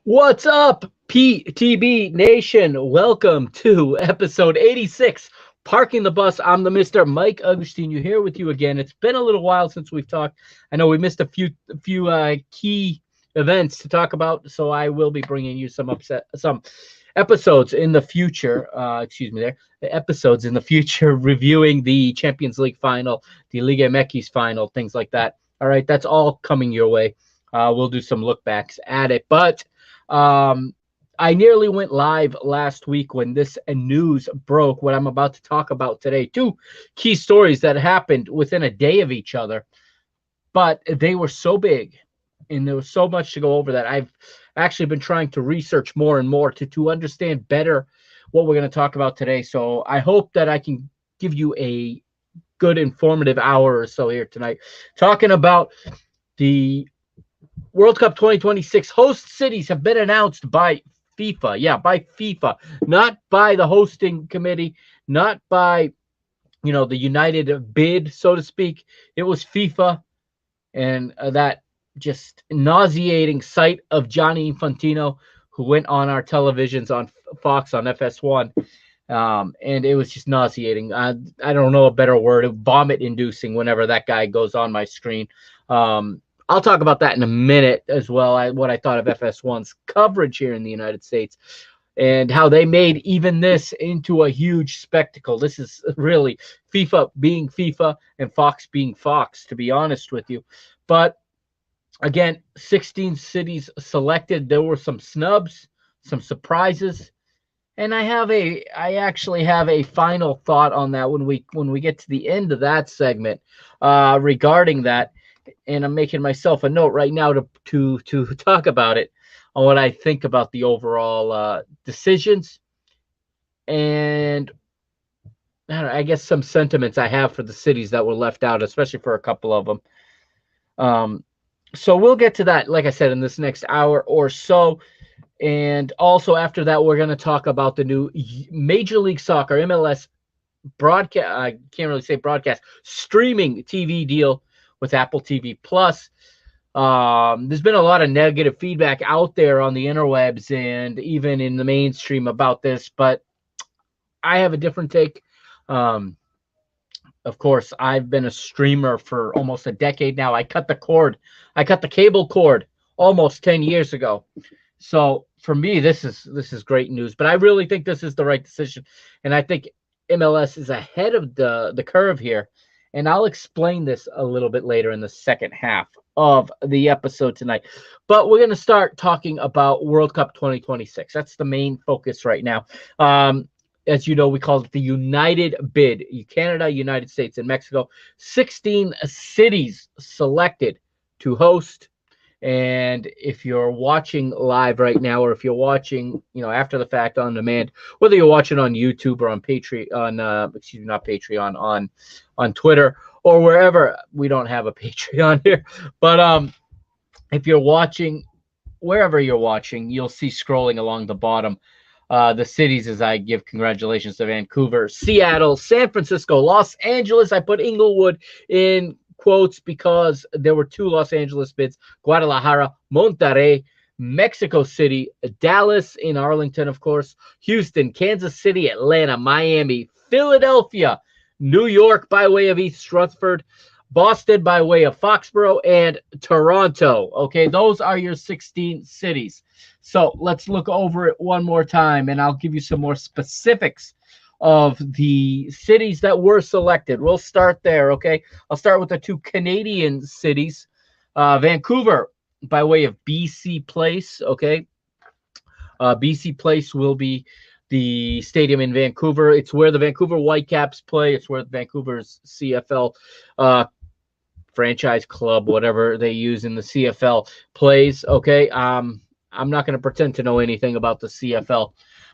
What's up, PTB Nation? Welcome to episode 86, Parking the Bus. I'm the Mr. Mike Agostinho here with you again. It's been a little while since we've talked. I know we missed a few key events to talk about, so I will be bringing you some episodes in the future. Episodes in the future reviewing the Champions League final, the Liga MX final, things like that. All right, that's all coming your way. We'll do some look backs at it, but I nearly went live last week when this news broke, what I'm about to talk about today. Two key stories that happened within a day of each other, but they were so big and there was so much to go over that I've actually been trying to research more and more to understand better what we're going to talk about today. So I hope that I can give you a good informative hour or so here tonight, talking about the World Cup 2026 host cities have been announced by FIFA. Yeah, by FIFA, not by the hosting committee, not by, the United bid, so to speak. It was FIFA and that just nauseating sight of Johnny Infantino, who went on our televisions on Fox on FS1. And it was just nauseating. I don't know a better word, vomit inducing whenever that guy goes on my screen. I'll talk about that in a minute as well, what I thought of FS1's coverage here in the United States and how they made even this into a huge spectacle. This is really FIFA being FIFA and Fox being Fox, to be honest with you. But again, 16 cities selected. There were some snubs, some surprises, and I actually have a final thought on that when we get to the end of that segment regarding that. And I'm making myself a note right now to talk about it on what I think about the overall decisions and I guess some sentiments I have for the cities that were left out, especially for a couple of them. So we'll get to that, like I said, in this next hour or so. And also after that, we're going to talk about the new Major League Soccer, MLS broadcast. I can't really say broadcast, streaming TV deal with Apple TV Plus. There's been a lot of negative feedback out there on the interwebs and even in the mainstream about this, but I have a different take. Of course, I've been a streamer for almost a decade now. I cut the cable cord almost 10 years ago. So for me, this is great news, but I really think this is the right decision. And I think MLS is ahead of the curve here. And I'll explain this a little bit later in the second half of the episode tonight. But we're going to start talking about World Cup 2026. That's the main focus right now. As you know, we call it the United Bid. Canada, United States, and Mexico. 16 cities selected to host. And if you're watching live right now, or if you're watching, after the fact on demand, whether you're watching on YouTube or on Patreon, not Patreon, on Twitter or wherever, we don't have a Patreon here, but if you're watching, wherever you're watching, you'll see scrolling along the bottom the cities as I give congratulations to Vancouver, Seattle, San Francisco, Los Angeles. I put Inglewood in quotes because there were two Los Angeles bids: Guadalajara, Monterrey, Mexico City, Dallas in Arlington, of course, Houston, Kansas City, Atlanta, Miami, Philadelphia, New York by way of East Rutherford, Boston by way of Foxborough, and Toronto. Okay, those are your 16 cities. So let's look over it one more time, and I'll give you some more specifics of the cities that were selected. We'll start there, okay? I'll start with the two Canadian cities. Vancouver by way of BC Place, okay? BC Place will be the stadium in Vancouver. It's where the Vancouver Whitecaps play. It's where Vancouver's CFL franchise club, whatever they use in the CFL, plays, okay? I'm not going to pretend to know anything about the CFL.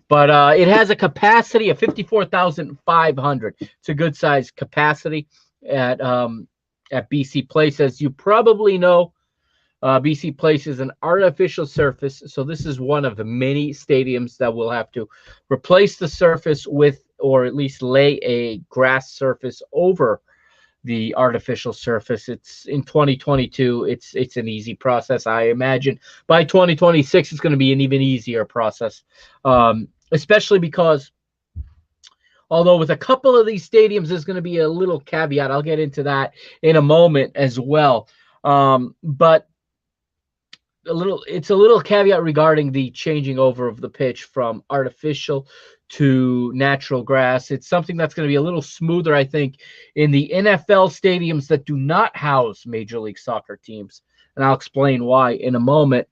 But it has a capacity of 54,500. It's a good size capacity at BC Place. As you probably know, BC Place is an artificial surface. So this is one of the many stadiums that will have to replace the surface with, or at least lay a grass surface over the artificial surface. It's in 2022. It's an easy process. I imagine by 2026 it's going to be an even easier process, especially because although with a couple of these stadiums there's going to be a little caveat. I'll get into that in a moment as well. But it's a little caveat regarding the changing over of the pitch from artificial to natural grass. It's something that's going to be a little smoother, I think, in the NFL stadiums that do not house Major League Soccer teams. And I'll explain why in a moment.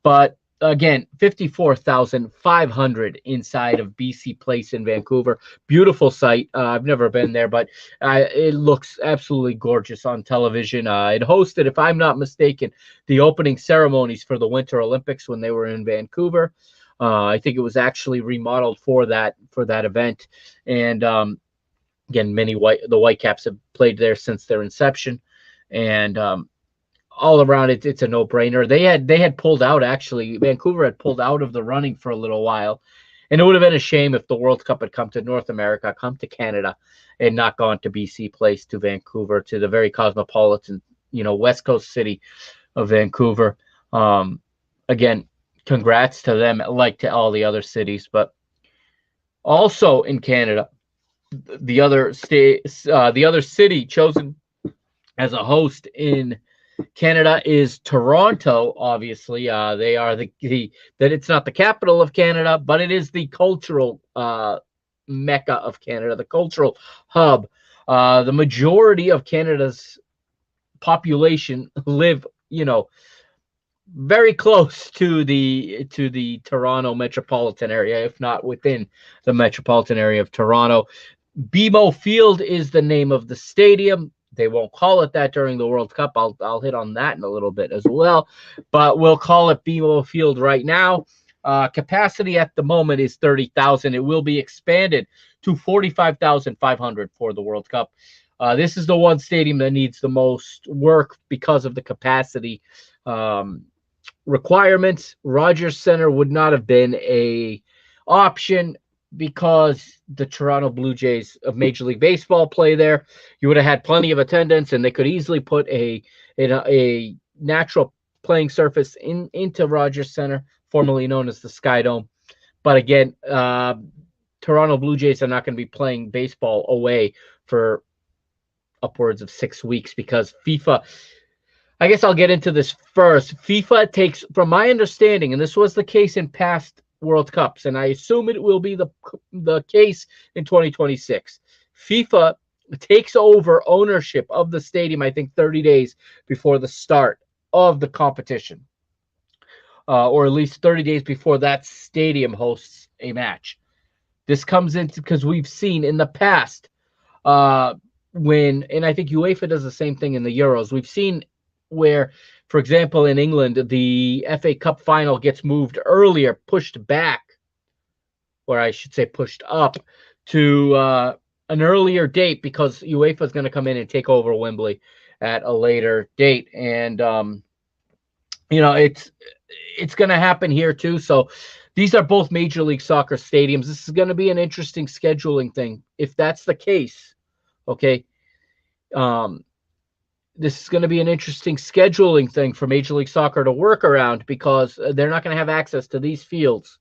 But again, 54,500 inside of BC Place in Vancouver. Beautiful site. I've never been there, but it looks absolutely gorgeous on television. It hosted, if I'm not mistaken, the opening ceremonies for the Winter Olympics when they were in Vancouver. I think it was actually remodeled for that event. And again, the Whitecaps have played there since their inception. And all around it's a no-brainer. They had pulled out, actually. Vancouver had pulled out of the running for a little while, and it would have been a shame if the World Cup had come to North America, come to Canada, and not gone to BC Place, to Vancouver, to the very cosmopolitan, West Coast city of Vancouver. Again, congrats to them, like to all the other cities. But also in Canada, the other city chosen as a host in Canada is Toronto. Obviously, they are that it's not the capital of Canada, but it is the cultural mecca of Canada, the cultural hub. The majority of Canada's population live, very close to the Toronto metropolitan area, if not within the metropolitan area of Toronto. BMO Field is the name of the stadium. They won't call it that during the World Cup. I'll hit on that in a little bit as well, but we'll call it BMO Field right now. Capacity at the moment is 30,000. It will be expanded to 45,500 for the World Cup. This is the one stadium that needs the most work because of the capacity requirements. Rogers Centre would not have been a option because the Toronto Blue Jays of Major League Baseball play there. You would have had plenty of attendance, and they could easily put a natural playing surface into Rogers Centre, formerly known as the Sky Dome. But again, Toronto Blue Jays are not going to be playing baseball away for upwards of 6 weeks because FIFA, I guess I'll get into this first. FIFA takes, from my understanding, and this was the case in past World Cups, and I assume it will be the case in 2026. FIFA takes over ownership of the stadium, I think 30 days before the start of the competition, or at least 30 days before that stadium hosts a match. This comes into because we've seen in the past and I think UEFA does the same thing in the Euros. We've seen where, for example, in England, the FA Cup final gets moved earlier, pushed back, or I should say pushed up to an earlier date because UEFA is going to come in and take over Wembley at a later date. And, it's going to happen here too. So these are both Major League Soccer stadiums. This is going to be an interesting scheduling thing. If that's the case, okay, this is going to be an interesting scheduling thing for Major League Soccer to work around because they're not going to have access to these fields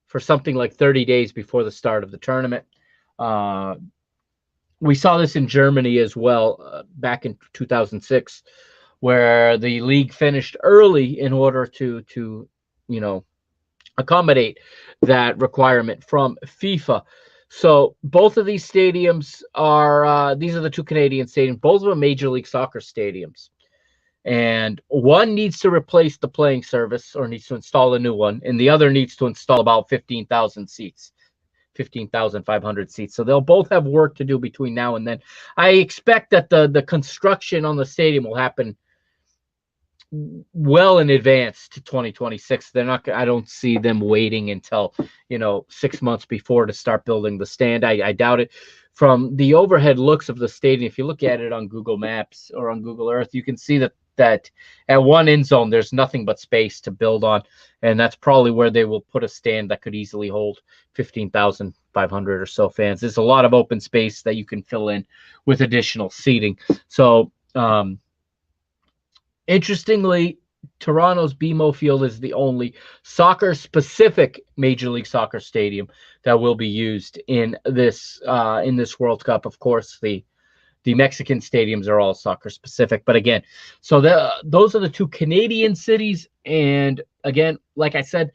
for something like 30 days before the start of the tournament. We saw this in Germany as well back in 2006, where the league finished early in order to accommodate that requirement from FIFA. So both of these stadiums are these are the two Canadian stadiums. Both of them Major League Soccer stadiums. And one needs to replace the playing service or needs to install a new one, and the other needs to install about 15,000 seats, 15,500 seats. So they'll both have work to do between now and then. I expect that the construction on the stadium will happen well in advance to 2026. They're not. I don't see them waiting until 6 months before to start building the stand. I doubt it. From the overhead looks of the stadium, if you look at it on Google Maps or on Google Earth, you can see that that at one end zone there's nothing but space to build on, and that's probably where they will put a stand that could easily hold 15,500 or so fans. There's a lot of open space that you can fill in with additional seating. So interestingly, Toronto's BMO Field is the only soccer-specific Major League Soccer stadium that will be used in this World Cup. Of course, the Mexican stadiums are all soccer-specific, but again, so those are the two Canadian cities. And again, like I said,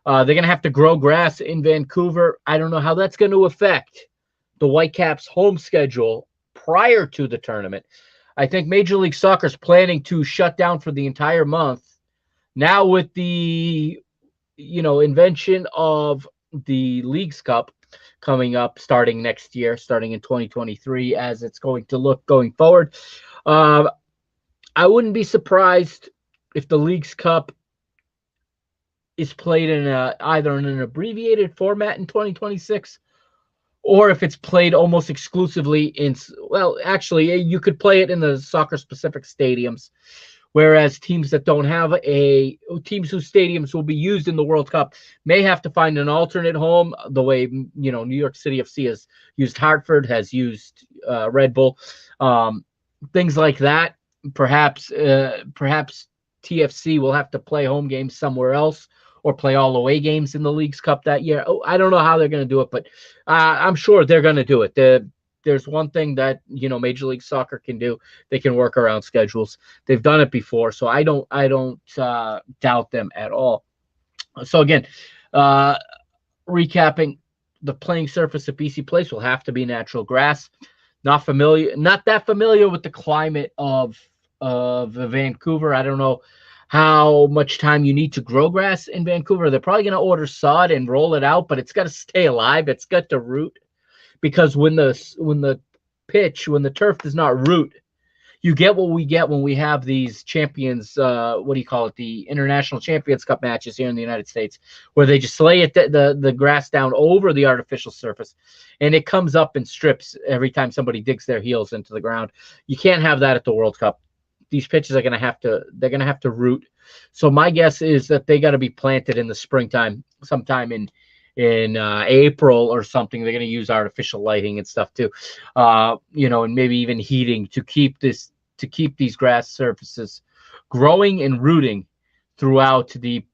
they're going to have to grow grass in Vancouver. I don't know how that's going to affect the Whitecaps' home schedule prior to the tournament. I think Major League Soccer is planning to shut down for the entire month. Now with the, invention of the Leagues Cup coming up starting next year, starting in 2023, as it's going to look going forward, I wouldn't be surprised if the Leagues Cup is played in either in an abbreviated format in 2026, or if it's played almost exclusively in, well, actually, you could play it in the soccer-specific stadiums, whereas teams whose stadiums will be used in the World Cup may have to find an alternate home, the way, New York City FC has used Hartford, has used Red Bull, things like that. Perhaps TFC will have to play home games somewhere else, or play all away games in the Leagues Cup that year. I don't know how they're going to do it, but I'm sure they're going to do it. There's one thing that, Major League Soccer can do. They can work around schedules. They've done it before, so I don't doubt them at all. So again, recapping, the playing surface at BC Place will have to be natural grass. Not that familiar with the climate of Vancouver. I don't know how much time you need to grow grass in Vancouver. They're probably going to order sod and roll it out, but it's got to stay alive. It's got to root, because when the turf does not root, you get what we get when we have these champions, the International Champions Cup matches here in the United States, where they just lay the grass down over the artificial surface, and it comes up in strips every time somebody digs their heels into the ground. You can't have that at the World Cup. These pitches are going to have to root. So my guess is that they got to be planted in the springtime, sometime in April or something. They're going to use artificial lighting and stuff too, and maybe even heating to keep these grass surfaces growing and rooting throughout the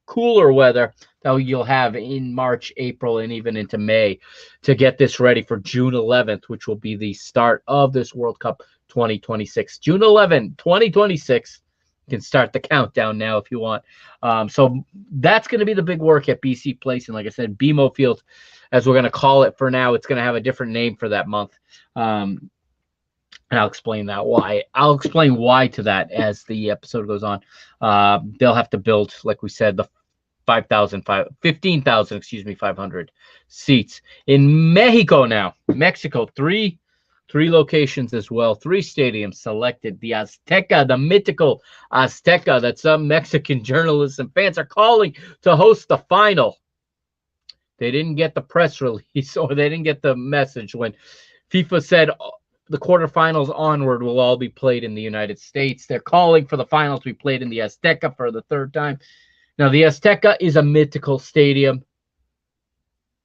cooler weather that you'll have in March, April, and even into May, to get this ready for June 11th, which will be the start of this World Cup 2026. June 11, 2026. You can start the countdown now if you want. So that's going to be the big work at BC Place. And like I said, BMO Field, as we're going to call it for now, it's going to have a different name for that month. And I'll explain why to that as the episode goes on. They'll have to build, like we said, the 15,500 seats. In Mexico, three locations as well, 3 stadiums selected. The Azteca, the mythical Azteca, that some Mexican journalists and fans are calling to host the final. They didn't get the press release, or they didn't get the message when FIFA said the quarterfinals onward will all be played in the United States. They're calling for the final to be played in the Azteca for the 3rd time. Now, the Azteca is a mythical stadium,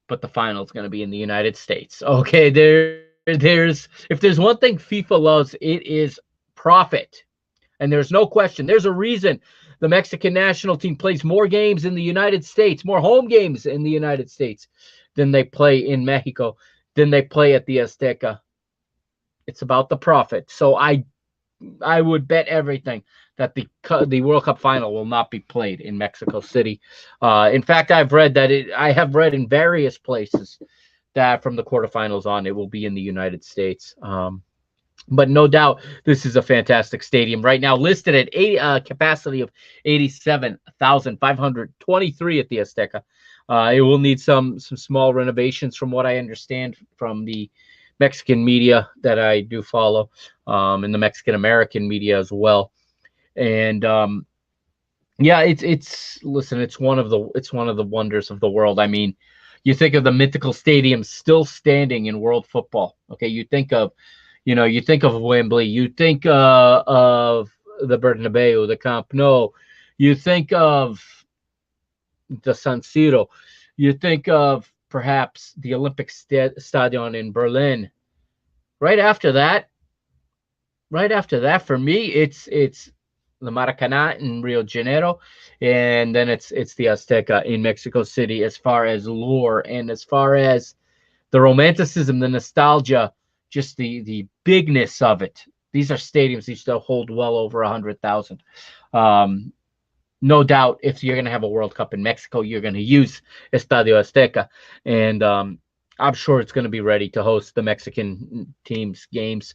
but the final is going to be in the United States. Okay, if there's one thing FIFA loves, it is profit. And there's no question. There's a reason the Mexican national team plays more games in the United States, more home games in the United States than they play in Mexico, than they play at the Azteca. It's about the profit. So I would bet everything that the World Cup final will not be played in Mexico City. In fact, I have read in various places that from the quarterfinals on, it will be in the United States. But no doubt, this is a fantastic stadium right now, listed at capacity of 87,523 at the Azteca. It will need some small renovations, from what I understand from the Mexican media that I do follow, and the Mexican American media as well. And it's one of the wonders of the world. I mean, you think of the mythical stadium still standing in world football. Okay, you think of Wembley, you think of the Bernabeu, the Camp Nou. You think of the San Siro. You think of perhaps the Olympic Stadion in Berlin. Right after that, for me, it's the Maracanã in Rio de Janeiro, and then it's the Azteca in Mexico City. As far as lore and as far as the romanticism, the nostalgia, just the bigness of it. These are stadiums that still hold well over 100,000. No doubt, if you're going to have a World Cup in Mexico, you're going to use Estadio Azteca, and I'm sure it's going to be ready to host the Mexican team's games.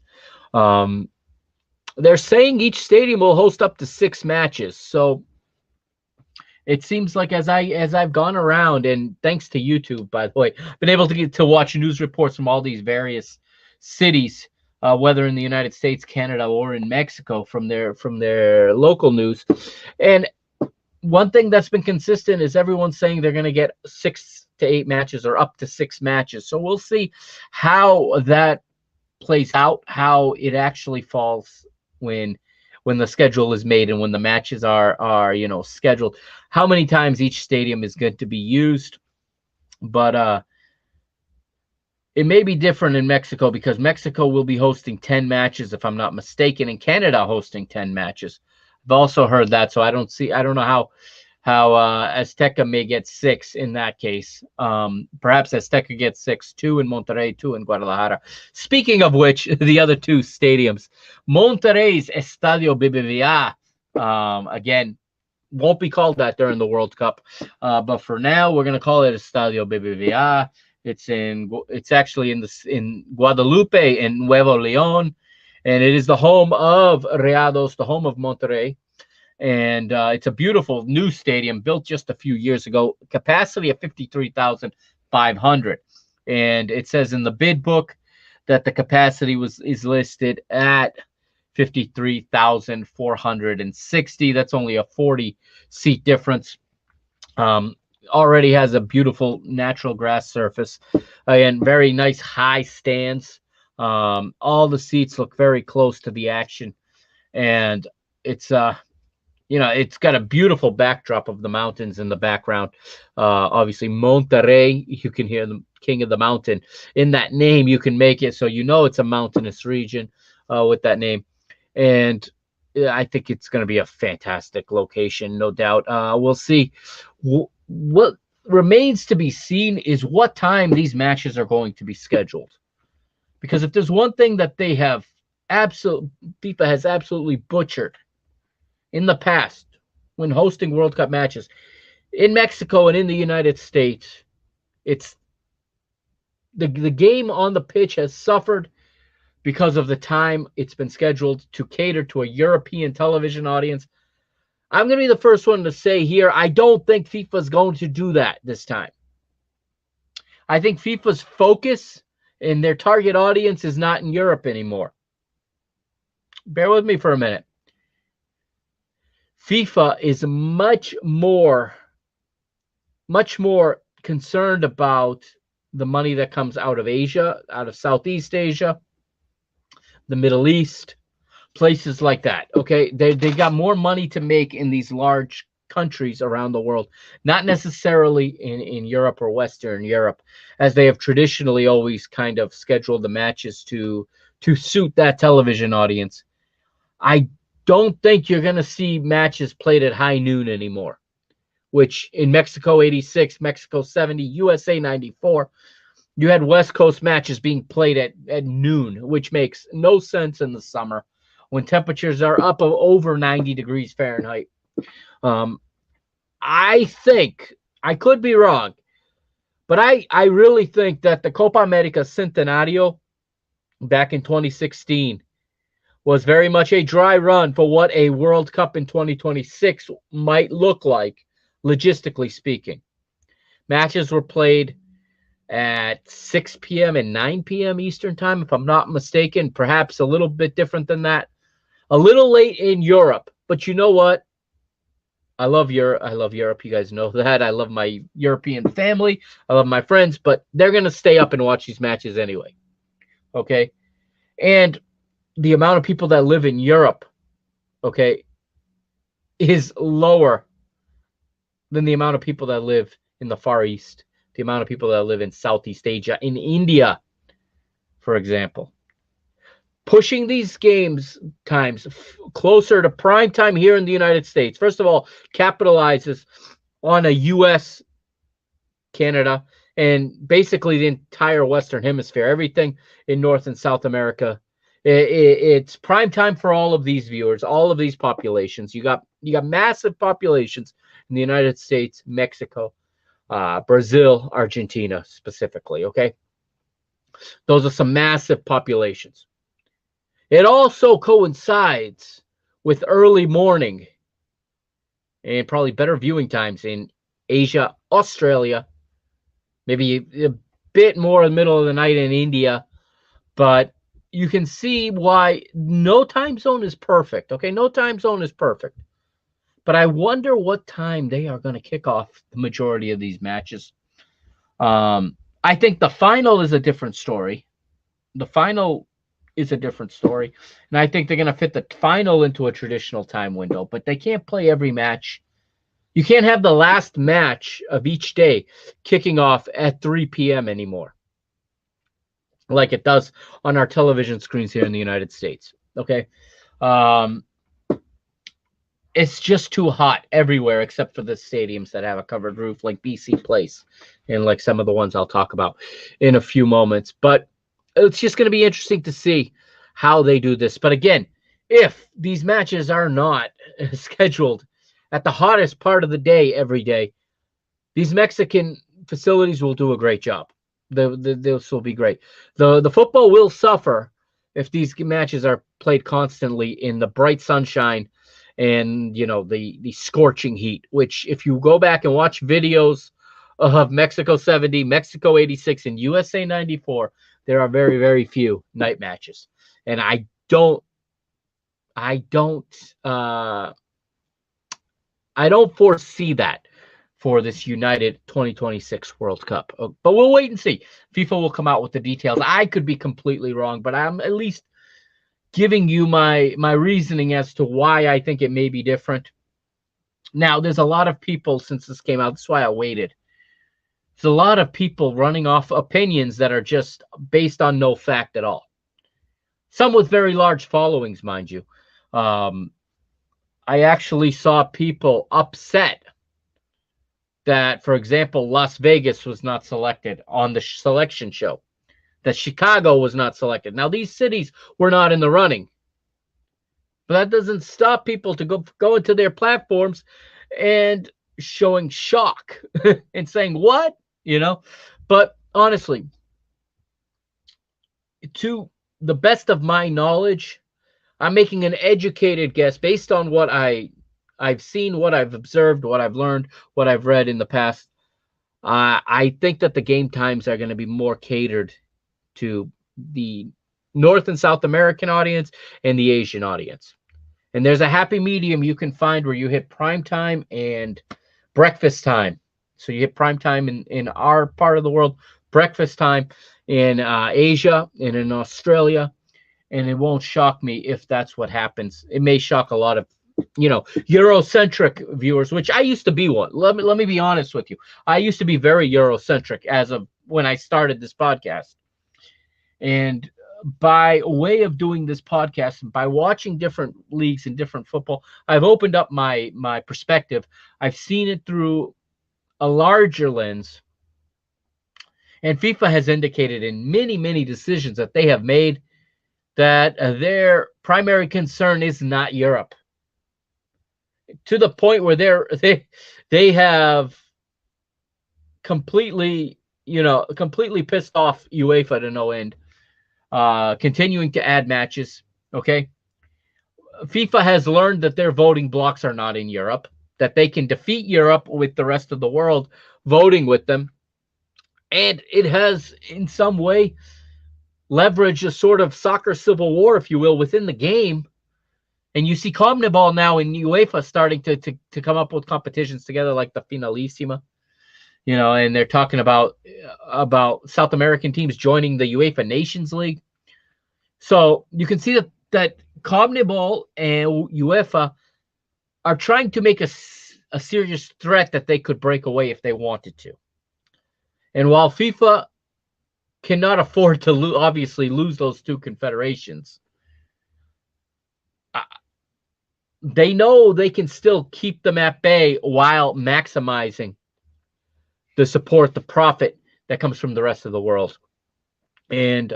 They're saying each stadium will host up to 6 matches. So it seems like as I've gone around, and thanks to YouTube, by the way, been able to get to watch news reports from all these various cities, whether in the United States, Canada, or in Mexico, from their local news. And one thing that's been consistent is everyone's saying they're going to get 6 to 8 matches or up to 6 matches. So we'll see how that plays out, how it actually falls when the schedule is made and when the matches are scheduled, how many times each stadium is going to be used. But it may be different in Mexico because Mexico will be hosting 10 matches, if I'm not mistaken, and Canada hosting 10 matches. I've also heard that, so I don't know how Azteca may get 6 in that case. Perhaps Azteca gets 6, 2 in Monterrey, 2 in Guadalajara. Speaking of which, the other 2 stadiums, Monterrey's Estadio BBVA, again, won't be called that during the World Cup, but for now we're going to call it Estadio BBVA. It's actually in Guadalupe in Nuevo León, and it is the home of Rayados, the home of Monterrey. And it's a beautiful new stadium built just a few years ago, capacity of 53,500. And it says in the bid book that the capacity is listed at 53,460. That's only a 40-seat difference. Already has a beautiful natural grass surface and very nice high stands. All the seats look very close to the action, and it's it's got a beautiful backdrop of the mountains in the background. Obviously, Monterrey, you can hear the king of the mountain. In that name, you can make it so it's a mountainous region with that name. And I think it's going to be a fantastic location, no doubt. We'll see. What remains to be seen is what time these matches are going to be scheduled. Because if there's one thing that they have FIFA has absolutely butchered in the past when hosting World Cup matches in Mexico and in the United States, it's the game on the pitch has suffered because of the time it's been scheduled to cater to a European television audience. I'm going to be the first one to say here, I don't think FIFA is going to do that this time. I think FIFA's focus and their target audience is not in Europe anymore. Bear with me for a minute. FIFA is much more concerned about the money that comes out of Asia, out of Southeast Asia, the Middle East, places like that. Okay, they got more money to make in these large countries around the world, not necessarily in Europe or Western Europe, as they have traditionally always kind of scheduled the matches to suit that television audience. I don't think you're going to see matches played at high noon anymore, which in Mexico 86, Mexico 70, USA 94, you had West Coast matches being played at noon, which makes no sense in the summer when temperatures are up of over 90 degrees Fahrenheit. I think, I could be wrong, but I really think that the Copa America Centenario back in 2016 was very much a dry run for what a World Cup in 2026 might look like, logistically speaking. Matches were played at 6 p.m. and 9 p.m. Eastern time, if I'm not mistaken, perhaps a little bit different than that. A little late in Europe, but you know what? I love Europe. You guys know that. I love my European family. I love my friends, but they're going to stay up and watch these matches anyway. Okay? And the amount of people that live in Europe okay, is lower than the amount of people that live in the Far East, the amount of people that live in Southeast Asia, in India, for example. Pushing these games times closer to prime time here in the United States, first of all, capitalizes on a U.S., Canada, and basically the entire Western Hemisphere, everything in North and South America. It's prime time for all of these viewers, all of these populations. You got massive populations in the United States, Mexico, Brazil, Argentina specifically. Okay, those are some massive populations. It also coincides with early morning and probably better viewing times in Asia, Australia, maybe a bit more in the middle of the night in India, but you can see why no time zone is perfect. Okay, no time zone is perfect. But I wonder what time they are going to kick off the majority of these matches. I think the final is a different story. The final is a different story. And I think they're going to fit the final into a traditional time window, but they can't play every match. You can't have the last match of each day kicking off at 3 p.m. anymore, like it does on our television screens here in the United States. Okay. It's just too hot everywhere except for the stadiums that have a covered roof, like BC Place and like some of the ones I'll talk about in a few moments. But it's just going to be interesting to see how they do this. But again, if these matches are not scheduled at the hottest part of the day every day, these Mexican facilities will do a great job. This will be great. The football will suffer if these matches are played constantly in the bright sunshine and the scorching heat, which if you go back and watch videos of Mexico 70, Mexico 86, and USA 94, there are very, very few night matches. And I don't foresee that for this United 2026 World Cup. But we'll wait and see. FIFA will come out with the details. I could be completely wrong, but I'm at least giving you my reasoning as to why I think it may be different. Now, there's a lot of people, since this came out, that's why I waited. There's a lot of people running off opinions that are just based on no fact at all. Some with very large followings, mind you. I actually saw people upset that, for example, Las Vegas was not selected on the selection show, that Chicago was not selected. Now, these cities were not in the running, but that doesn't stop people to go into their platforms and showing shock and saying, what? But honestly, to the best of my knowledge, I'm making an educated guess based on what I've seen, what I've observed, what I've learned, what I've read in the past. I think that the game times are going to be more catered to the North and South American audience and the Asian audience. And there's a happy medium you can find where you hit prime time and breakfast time. So you hit prime time in our part of the world, breakfast time in Asia and in Australia. And it won't shock me if that's what happens. It may shock a lot of Eurocentric viewers, which I used to be one. Let me be honest with you. I used to be very Eurocentric as of when I started this podcast. And by way of doing this podcast, by watching different leagues and different football, I've opened up my perspective. I've seen it through a larger lens. And FIFA has indicated in many, many decisions that they have made that their primary concern is not Europe. To the point where they have completely pissed off UEFA to no end, continuing to add matches. Okay, FIFA has learned that their voting blocks are not in Europe, that they can defeat Europe with the rest of the world voting with them, and it has in some way leveraged a sort of soccer civil war, if you will, within the game. And you see CONMEBOL now in UEFA starting to come up with competitions together, like the Finalissima, and they're talking about South American teams joining the UEFA Nations League. So you can see that CONMEBOL and UEFA are trying to make a serious threat that they could break away if they wanted to. And while FIFA cannot afford to obviously lose those two confederations, they know they can still keep them at bay while maximizing the support, the profit that comes from the rest of the world. And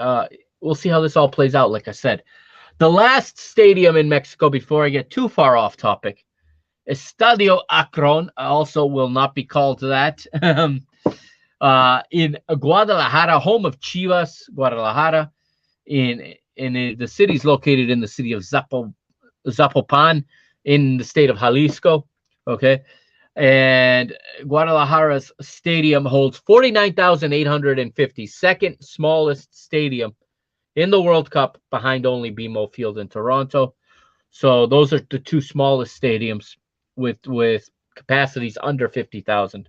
we'll see how this all plays out. Like I said, the last stadium in Mexico, before I get too far off topic, Estadio Akron, also will not be called that, in Guadalajara, home of Chivas, Guadalajara. The city's located in the city of Zapopan in the state of Jalisco. Okay. And Guadalajara's stadium holds 49,850, second smallest stadium in the World Cup, behind only BMO Field in Toronto. So those are the two smallest stadiums with capacities under 50,000.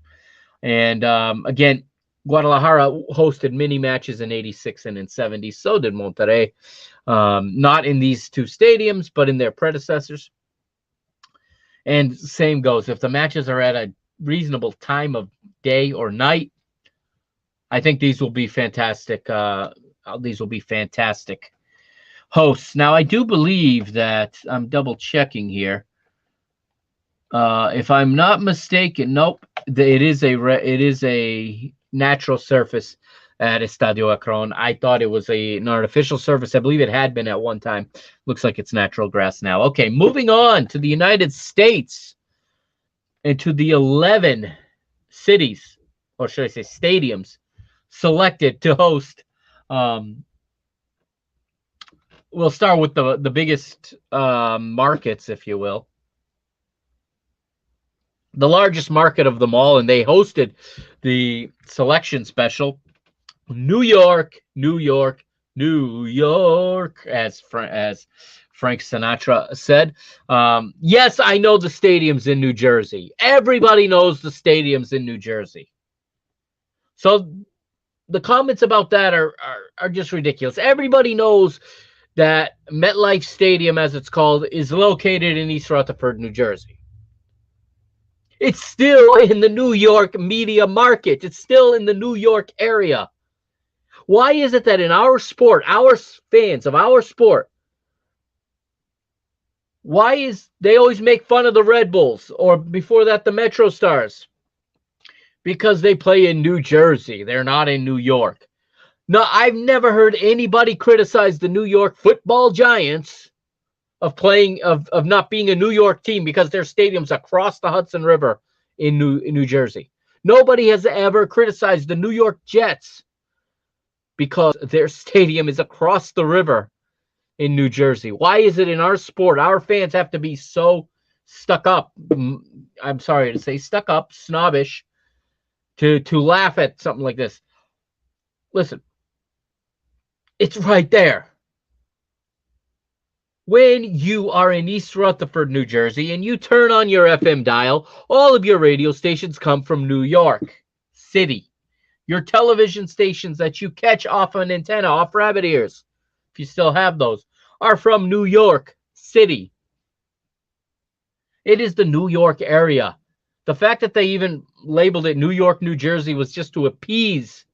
And again, Guadalajara hosted mini matches in 86 and in 70. So did Monterrey. Not in these two stadiums, but in their predecessors. And same goes. If the matches are at a reasonable time of day or night, I think these will be fantastic. These will be fantastic hosts. Now, I do believe that I'm double checking here. If I'm not mistaken, nope. It is a natural surface at Estadio Akron. I thought it was an artificial surface. I believe it had been at one time. Looks like it's natural grass now. Okay, moving on to the United States and to the 11 cities, or should I say stadiums, selected to host. We'll start with the biggest markets, if you will. The largest market of them all, and they hosted the selection special. New York, New York, New York, as Frank Sinatra said. Yes, I know the stadium's in New Jersey. Everybody knows the stadium's in New Jersey. So the comments about that are just ridiculous. Everybody knows that MetLife Stadium, as it's called, is located in East Rutherford, New Jersey. It's still in the New York media market. It's still in the New York area. Why is it that in our sport, our fans of our sport, why is they always make fun of the Red Bulls, or before that the Metro Stars? Because they play in New Jersey. They're not in New York. No, I've never heard anybody criticize the New York Football Giants of not being a New York team because their stadium's across the Hudson River in New Jersey. Nobody has ever criticized the New York Jets because their stadium is across the river in New Jersey. Why is it in our sport our fans have to be so stuck up? I'm sorry to say stuck up, snobbish, to laugh at something like this. Listen, it's right there. When you are in East Rutherford, New Jersey, and you turn on your FM dial, all of your radio stations come from New York City. Your television stations that you catch off an antenna, off rabbit ears, if you still have those, are from New York City. It is the New York area. The fact that they even labeled it New York, New Jersey was just to appease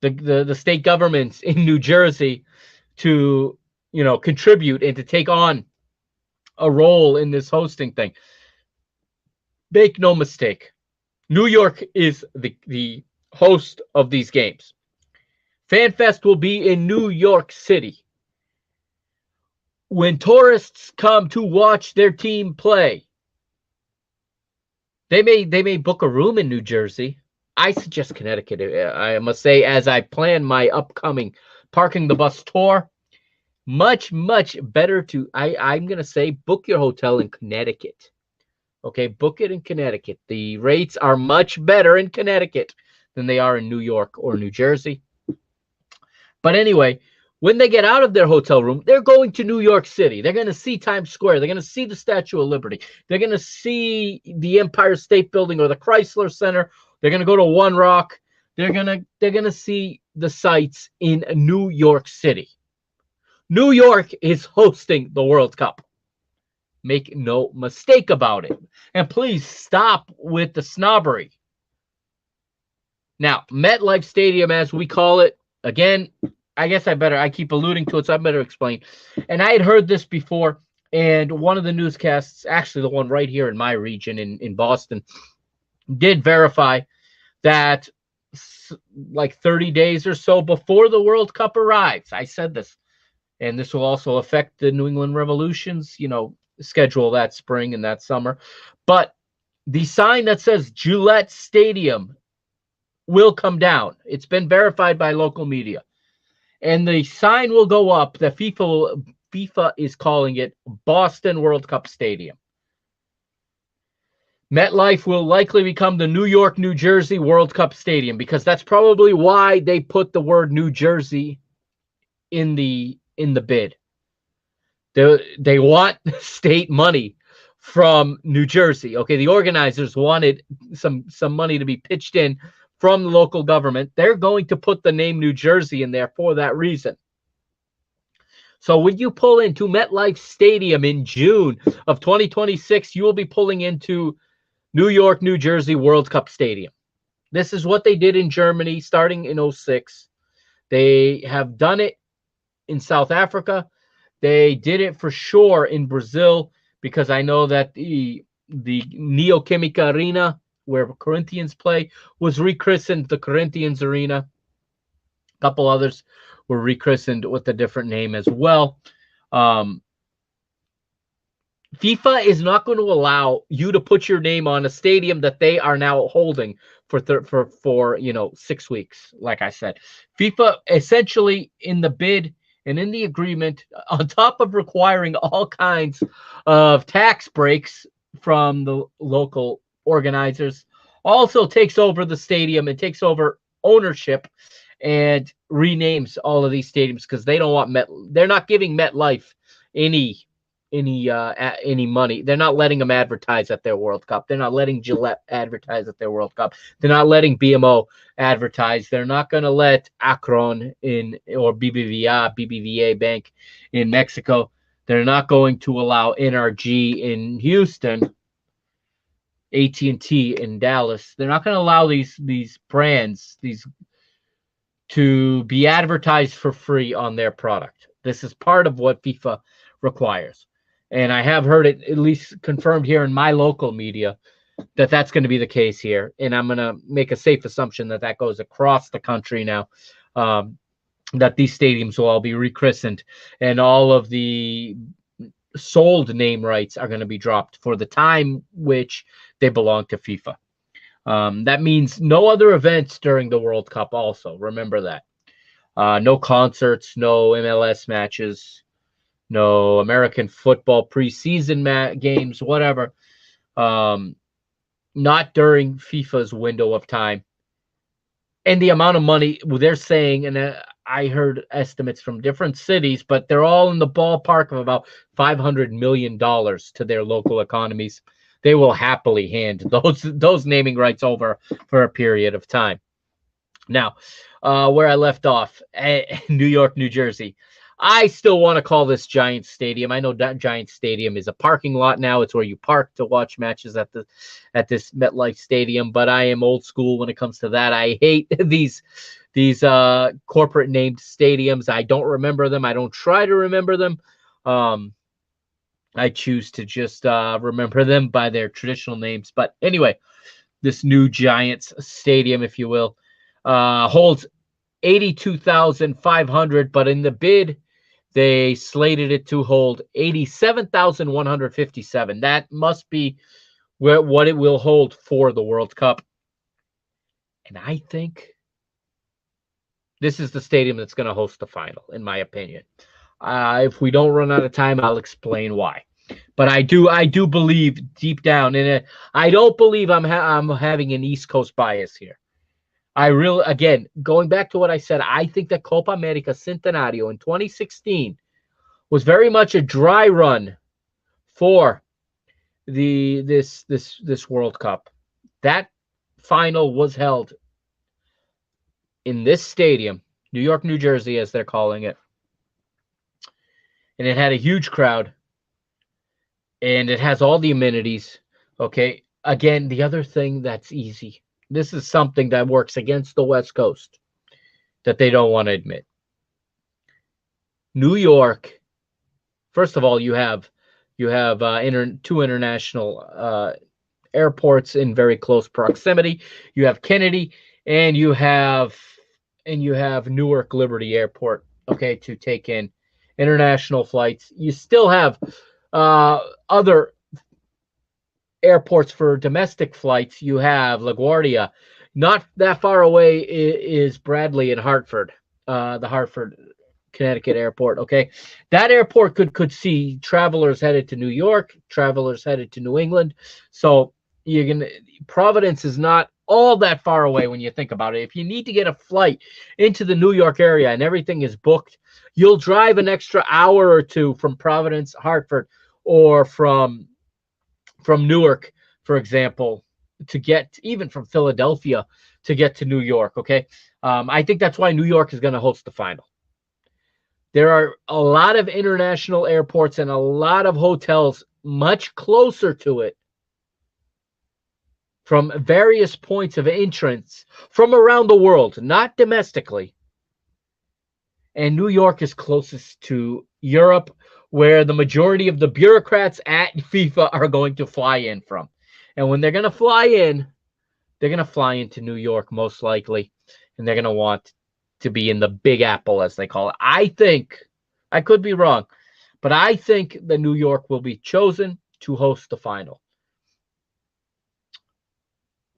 the state governments in New Jersey to, contribute and to take on a role in this hosting thing. Make no mistake, New York is the host of these games. FanFest will be in New York City. When tourists come to watch their team play, they may book a room in New Jersey. I suggest Connecticut, I must say, as I plan my upcoming Parking the Bus tour. Much, much better I'm going to say, book your hotel in Connecticut. Okay, book it in Connecticut. The rates are much better in Connecticut than they are in New York or New Jersey. But anyway, when they get out of their hotel room, they're going to New York City. They're going to see Times Square. They're going to see the Statue of Liberty. They're going to see the Empire State Building or the Chrysler Center. They're going to go to One Rock. They're going to see the sights in New York City. New York is hosting the World Cup. Make no mistake about it. And please stop with the snobbery. Now, MetLife Stadium, as we call it, again, I keep alluding to it, so I better explain. And I had heard this before, and one of the newscasts, actually the one right here in my region in Boston, did verify that like 30 days or so before the World Cup arrives. I said this, and this will also affect the New England Revolution's, schedule that spring and that summer. But the sign that says Gillette Stadium will come down. It's been verified by local media. And the sign will go up that FIFA is calling it Boston World Cup Stadium. MetLife will likely become the New York, New Jersey World Cup Stadium, because that's probably why they put the word New Jersey in the bid. They want state money from New Jersey. Okay, the organizers wanted some money to be pitched in from the local government. They're going to put the name New Jersey in there for that reason. So when you pull into MetLife Stadium in June of 2026, you will be pulling into New York, New Jersey World Cup Stadium. This is what they did in Germany starting in 2006. They have done it in South Africa. They did it for sure in Brazil, because I know that the Neoquímica Arena, where Corinthians play, was rechristened the Corinthians Arena. A couple others were rechristened with a different name as well. FIFA is not going to allow you to put your name on a stadium that they are now holding for 6 weeks. Like I said, FIFA essentially in the bid and in the agreement, on top of requiring all kinds of tax breaks from the local organizers, also takes over the stadium and takes over ownership and renames all of these stadiums, because they don't want they're not giving MetLife any money. They're not letting them advertise at their World Cup. They're not letting Gillette advertise at their World Cup. They're not letting BMO advertise. They're not going to let Akron or BBVA Bank in Mexico. They're not going to allow NRG in Houston, AT&T in Dallas. They're not going to allow these brands to be advertised for free on their product. This is part of what FIFA requires. And I have heard it at least confirmed here in my local media that that's going to be the case here. And I'm going to make a safe assumption that goes across the country now, that these stadiums will all be rechristened and all of the sold name rights are going to be dropped for the time which they belong to FIFA. That means no other events during the World Cup also. Remember that. No concerts, no MLS matches, no American football preseason games, whatever. Not during FIFA's window of time. And the amount of money they're saying, and I heard estimates from different cities, but they're all in the ballpark of about $500 million to their local economies. They will happily hand those naming rights over for a period of time. Now, where I left off, New York, New Jersey. I still want to call this Giant Stadium. I know that Giant Stadium is a parking lot now. It's where you park to watch matches at this MetLife Stadium. But I am old school when it comes to that. I hate these corporate named stadiums. I don't remember them. I don't try to remember them. I choose to just remember them by their traditional names. But anyway, this new Giants Stadium, if you will, holds 82,500, but in the bid, they slated it to hold 87,157. That must be what it will hold for the World Cup. And I think this is the stadium that's going to host the final, in my opinion. If we don't run out of time, I'll explain why. But I do believe deep down in it. I don't believe I'm having an East Coast bias here. Again, going back to what I said, I think that Copa America Centenario in 2016 was very much a dry run for this World Cup. That final was held in this stadium, New York, New Jersey, as they're calling it, and it had a huge crowd, and it has all the amenities. Okay. Again, the other thing that's easy. This is something that works against the West Coast that they don't want to admit. New York, first of all, you have two international airports in very close proximity. You have Kennedy, and you have Newark Liberty Airport. Okay, to take in international flights. You still have other airports for domestic flights. You have LaGuardia. Not that far away is Bradley and Hartford, the Hartford, Connecticut airport. Okay, that airport could see travelers headed to New York, travelers headed to New England. So Providence is not all that far away when you think about it. If you need to get a flight into the New York area and everything is booked, you'll drive an extra hour or two from Providence, Hartford, or from Newark, for example, to get even from Philadelphia to get to New York. Okay, I think that's why New York is going to host the final. There are a lot of international airports and a lot of hotels much closer to it from various points of entrance from around the world, not domestically. And New York is closest to Europe, where the majority of the bureaucrats at FIFA are going to fly in from. And when they're going to fly in, they're going to fly into New York most likely, and they're going to want to be in the Big Apple, as they call it. I think, I could be wrong, but I think that New York will be chosen to host the final.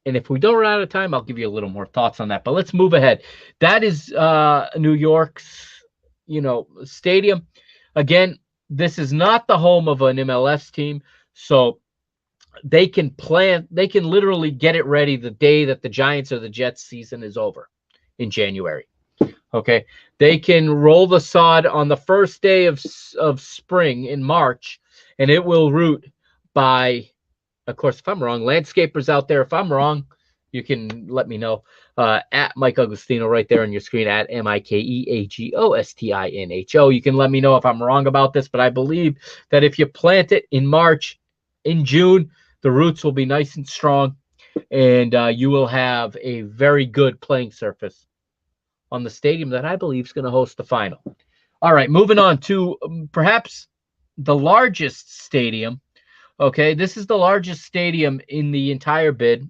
And if we don't run out of time, I'll give you a little more thoughts on that. But let's move ahead. That is New York's, stadium. Again, this is not the home of an MLS team, so they can literally get it ready the day that the Giants or the Jets season is over in January. Okay, they can roll the sod on the first day of spring in March, and it will root by, of course, if I'm wrong, landscapers out there, if I'm wrong, you can let me know at Mike Agostinho right there on your screen, at MikeAgostinho. You can let me know if I'm wrong about this, but I believe that if you plant it in March, in June, the roots will be nice and strong, and you will have a very good playing surface on the stadium that I believe is going to host the final. All right, moving on to perhaps the largest stadium. Okay, this is the largest stadium in the entire bid.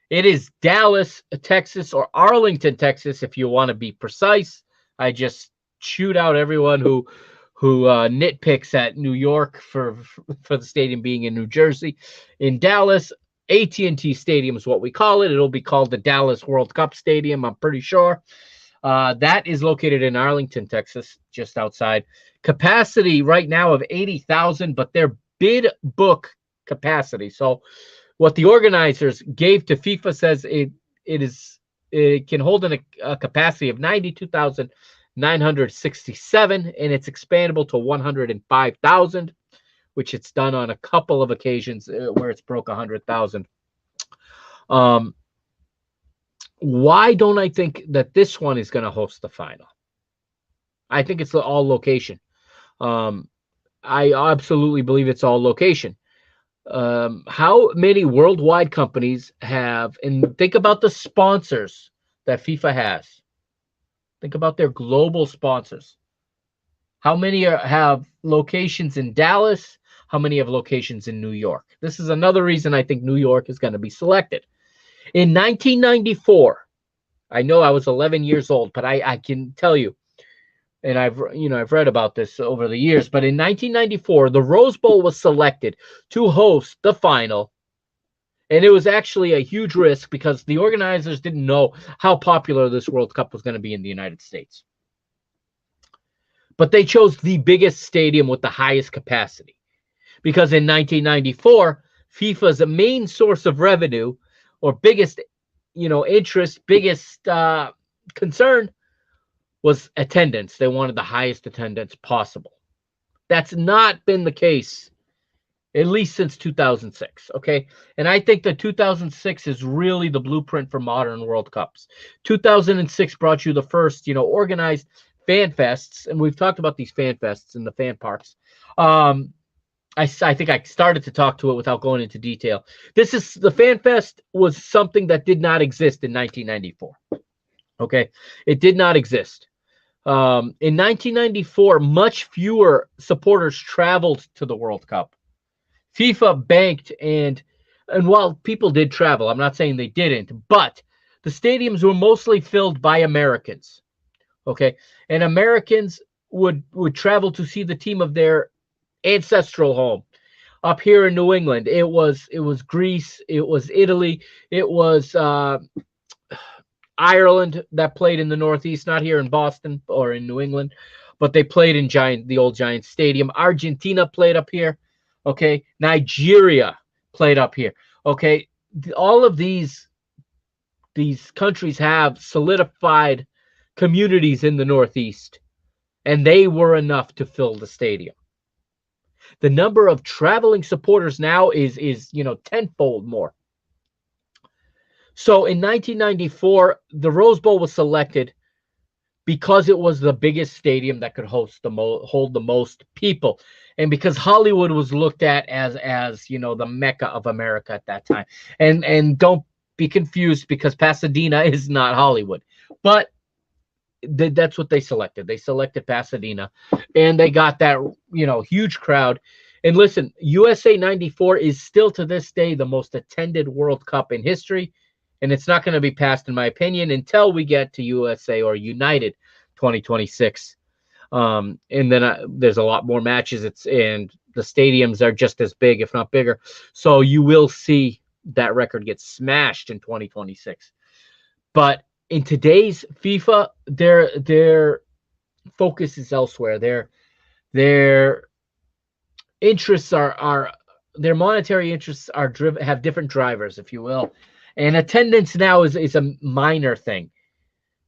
It is Dallas, Texas, or Arlington, Texas, if you want to be precise. I just shoot out everyone who nitpicks at New York for the stadium being in New Jersey. In Dallas, AT&T Stadium is what we call it. It'll be called the Dallas World Cup Stadium, I'm pretty sure. That is located in Arlington, Texas, just outside. Capacity right now of 80,000, but their bid book capacity. So what the organizers gave to FIFA says it can hold a capacity of 92,967, and it's expandable to 105,000, which it's done on a couple of occasions where it's broke 100,000. Why don't I think that this one is going to host the final? I think it's all location. I absolutely believe it's all location. How many worldwide companies have, and think about the sponsors that FIFA has. Think about their global sponsors. How many have locations in Dallas? How many have locations in New York? This is another reason I think New York is going to be selected. In 1994, I know I was 11 years old, but I can tell you, and I've read about this over the years, but in 1994, the Rose Bowl was selected to host the final, and it was actually a huge risk because the organizers didn't know how popular this World Cup was going to be in the United States. But they chose the biggest stadium with the highest capacity because in 1994, FIFA's main source of revenue or biggest, interest, biggest concern was attendance. They wanted the highest attendance possible. That's not been the case, at least since 2006, okay? And I think that 2006 is really the blueprint for modern World Cups. 2006 brought you the first, organized fan fests, and we've talked about these fan fests and the fan parks. I think I started to talk to it without going into detail. The Fan Fest was something that did not exist in 1994. Okay, it did not exist. In 1994, much fewer supporters traveled to the World Cup. FIFA banked, and while people did travel, I'm not saying they didn't, but the stadiums were mostly filled by Americans. Okay, and Americans would travel to see the team of their ancestral home. Up here in New England, it was Greece, it was Italy, it was Ireland that played in the Northeast, not here in Boston or in New England, but they played in the old Giant Stadium. Argentina played up here. Okay, Nigeria played up here. Okay, all of these countries have solidified communities in the Northeast, and they were enough to fill the stadium. The number of traveling supporters now is tenfold more. So in 1994, the Rose Bowl was selected because it was the biggest stadium that could hold the most people, and because Hollywood was looked at as the Mecca of America at that time. And don't be confused, because Pasadena is not Hollywood, but that's what they selected. They selected Pasadena, and they got that huge crowd. And listen, USA 94 is still to this day the most attended World Cup in history, and it's not going to be passed, in my opinion, until we get to USA or United 2026. And then there's a lot more matches. And the stadiums are just as big, if not bigger. So you will see that record get smashed in 2026. But in today's FIFA, their focus is elsewhere. Their interests are their monetary interests are have different drivers, if you will. And attendance now is a minor thing,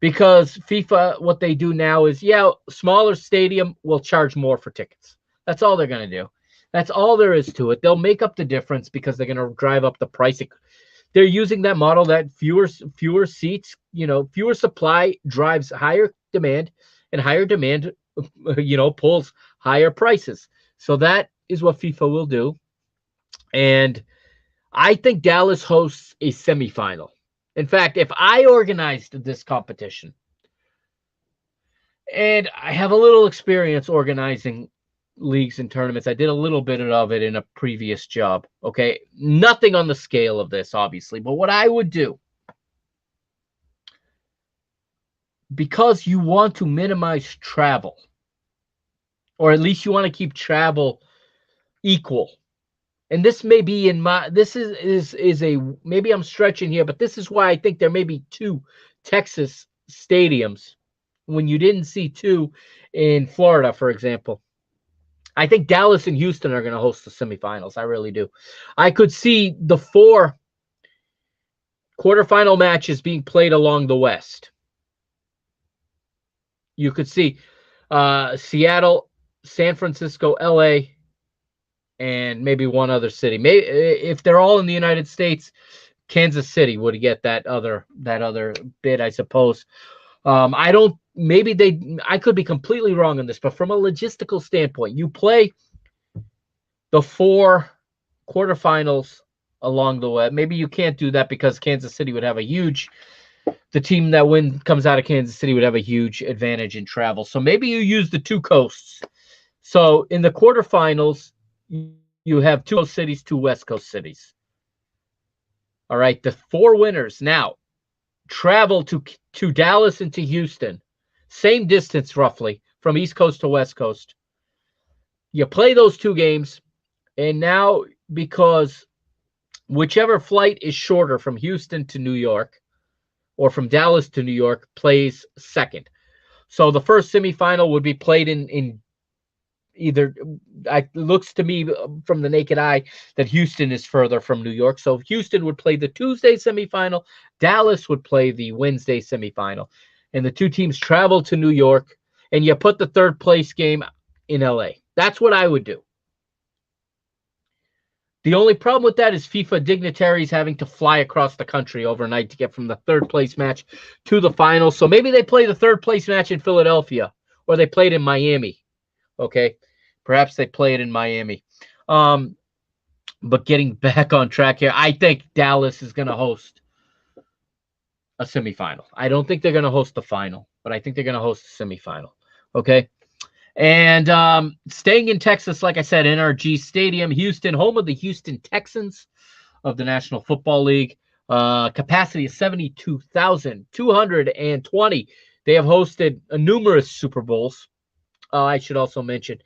because FIFA, what they do now is, smaller stadium will charge more for tickets. That's all they're going to do. That's all there is to it. They'll make up the difference because they're going to drive up the price. They're using that model that fewer seats, fewer supply drives higher demand, and higher demand, pulls higher prices. So that is what FIFA will do. And I think Dallas hosts a semifinal. In fact, if I organized this competition, and I have a little experience organizing leagues and tournaments, I did a little bit of it in a previous job. Okay, nothing on the scale of this, obviously, but what I would do, because you want to minimize travel, or at least you want to keep travel equal. And this may be this is a, maybe I'm stretching here, but this is why I think there may be 2 Texas stadiums when you didn't see 2 in Florida, for example. I think Dallas and Houston are going to host the semifinals. I really do. I could see the 4 quarterfinal matches being played along the West. You could see Seattle, San Francisco, LA, and maybe one other city. Maybe if they're all in the United States, Kansas City would get that other bid, I suppose. I could be completely wrong on this, but from a logistical standpoint, you play the 4 quarterfinals along the way. Maybe you can't do that because Kansas City would have the team that comes out of Kansas City would have a huge advantage in travel. So maybe you use the 2 coasts. So in the quarterfinals, you have 2 coast cities, 2 West Coast cities. All right, the 4 winners now travel to Dallas and to Houston, same distance roughly from East Coast to West Coast. You play those 2 games, and now, because whichever flight is shorter from Houston to New York or from Dallas to New York plays second. So the first semifinal would be played in either, it looks to me from the naked eye that Houston is further from New York. So Houston would play the Tuesday semifinal. Dallas would play the Wednesday semifinal. And the 2 teams travel to New York, and you put the 3rd place game in LA. That's what I would do. The only problem with that is FIFA dignitaries having to fly across the country overnight to get from the 3rd place match to the final. So maybe they play the 3rd place match in Philadelphia or they played in Miami. Okay, perhaps they played in Miami. But getting back on track here, I think Dallas is going to host a semifinal. I don't think they're going to host the final, but I think they're going to host a semifinal. Okay. And staying in Texas, like I said, NRG Stadium, Houston, home of the Houston Texans of the National Football League. Capacity is 72,220. They have hosted numerous Super Bowls. I should also mention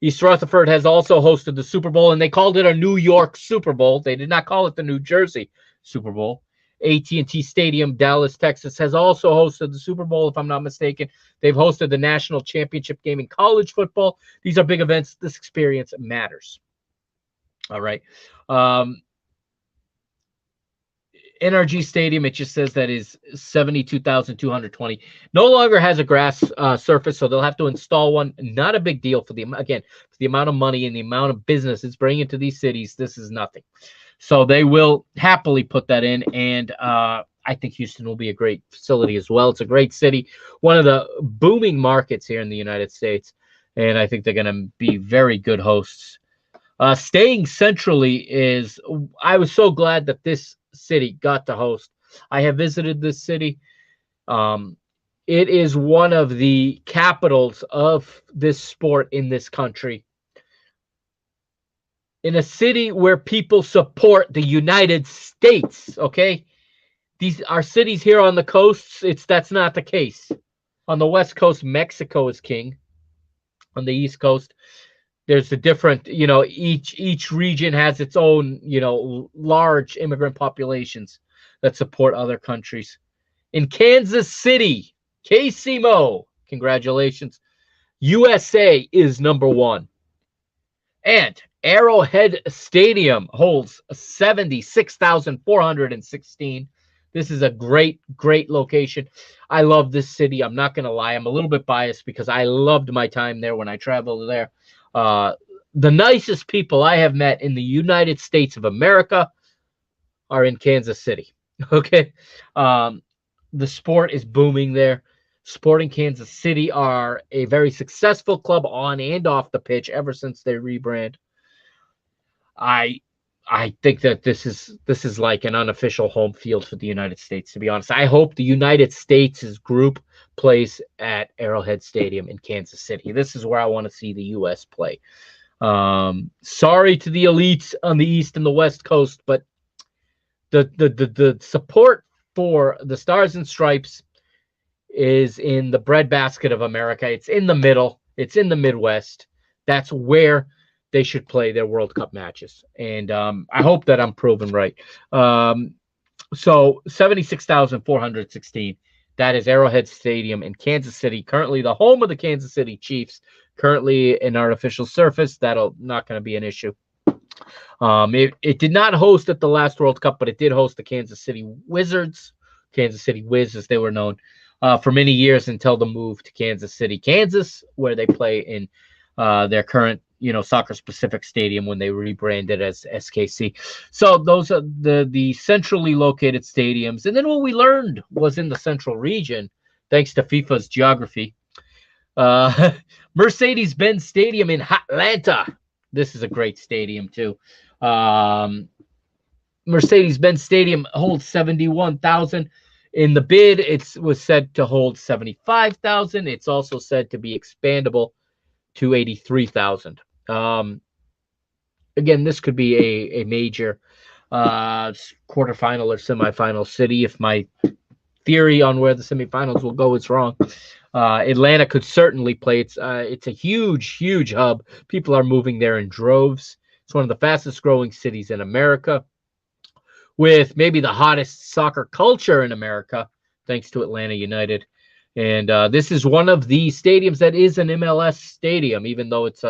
East Rutherford has also hosted the Super Bowl, and they called it a New York Super Bowl. They did not call it the New Jersey Super Bowl. AT&T Stadium, Dallas, Texas, has also hosted the Super Bowl, if I'm not mistaken. They've hosted the national championship game in college football. These are big events. This experience matters. All right. NRG Stadium, it just says that is 72,220. No longer has a grass surface, so they'll have to install one. Not a big deal for the amount of money and the amount of business it's bringing to these cities. This is nothing. So they will happily put that in, and I think Houston will be a great facility as well. It's a great city, one of the booming markets here in the United States, and I think they're going to be very good hosts. Staying centrally is, I was so glad that this city got to host. I have visited this city. It is one of the capitals of this sport in this country. In a city where people support the United States, okay? These are cities here on the coasts. That's not the case. On the West Coast, Mexico is king. On the East Coast, there's a different, each region has its own, large immigrant populations that support other countries. In Kansas City, KCMO, congratulations, USA is number one. And Arrowhead Stadium holds 76,416. This is a great, great location. I love this city. I'm not going to lie. I'm a little bit biased because I loved my time there when I traveled there. The nicest people I have met in the United States of America are in Kansas City. Okay. The sport is booming there. Sporting Kansas City are a very successful club on and off the pitch ever since they rebrand. I think that this is like an unofficial home field for the United States, to be honest. I hope the United States' group plays at Arrowhead Stadium in Kansas City. This is where I want to see the U.S. play. Sorry to the elites on the East and the West Coast, but the support for the Stars and Stripes is in the breadbasket of America. It's in the middle. It's in the Midwest. That's where they should play their World Cup matches. And I hope that I'm proven right. So 76,416. That is Arrowhead Stadium in Kansas City, currently the home of the Kansas City Chiefs, currently an artificial surface. That'll not going to be an issue. It did not host at the last World Cup, but it did host the Kansas City Wizards, Kansas City Wiz as they were known, for many years until the move to Kansas City, Kansas, where they play in their current, Soccer Specific Stadium when they rebranded as SKC. So those are the centrally located stadiums. And then what we learned was in the central region, thanks to FIFA's geography, Mercedes-Benz Stadium in Atlanta. This is a great stadium too. Mercedes-Benz Stadium holds 71,000. In the bid, it was said to hold 75,000. It's also said to be expandable to 83,000. Again, this could be a major quarterfinal or semifinal city. If my theory on where the semifinals will go is wrong, Atlanta could certainly play. It's a huge, huge hub. People are moving there in droves. It's one of the fastest growing cities in America, with maybe the hottest soccer culture in America, thanks to Atlanta United. And this is one of the stadiums that is an MLS stadium, even though it's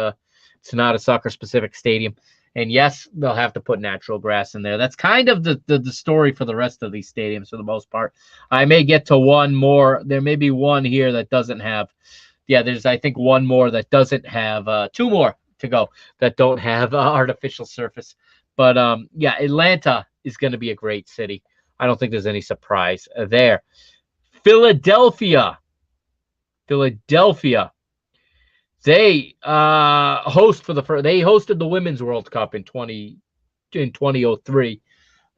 not a soccer-specific stadium. And yes, they'll have to put natural grass in there. That's kind of the story for the rest of these stadiums for the most part. I may get to one more. There may be one here that doesn't have. Yeah, there's, I think, one more that doesn't have. Two more to go that don't have artificial surface. But, yeah, Atlanta is going to be a great city. I don't think there's any surprise there. Philadelphia. They host for the first. They hosted the Women's World Cup in 2003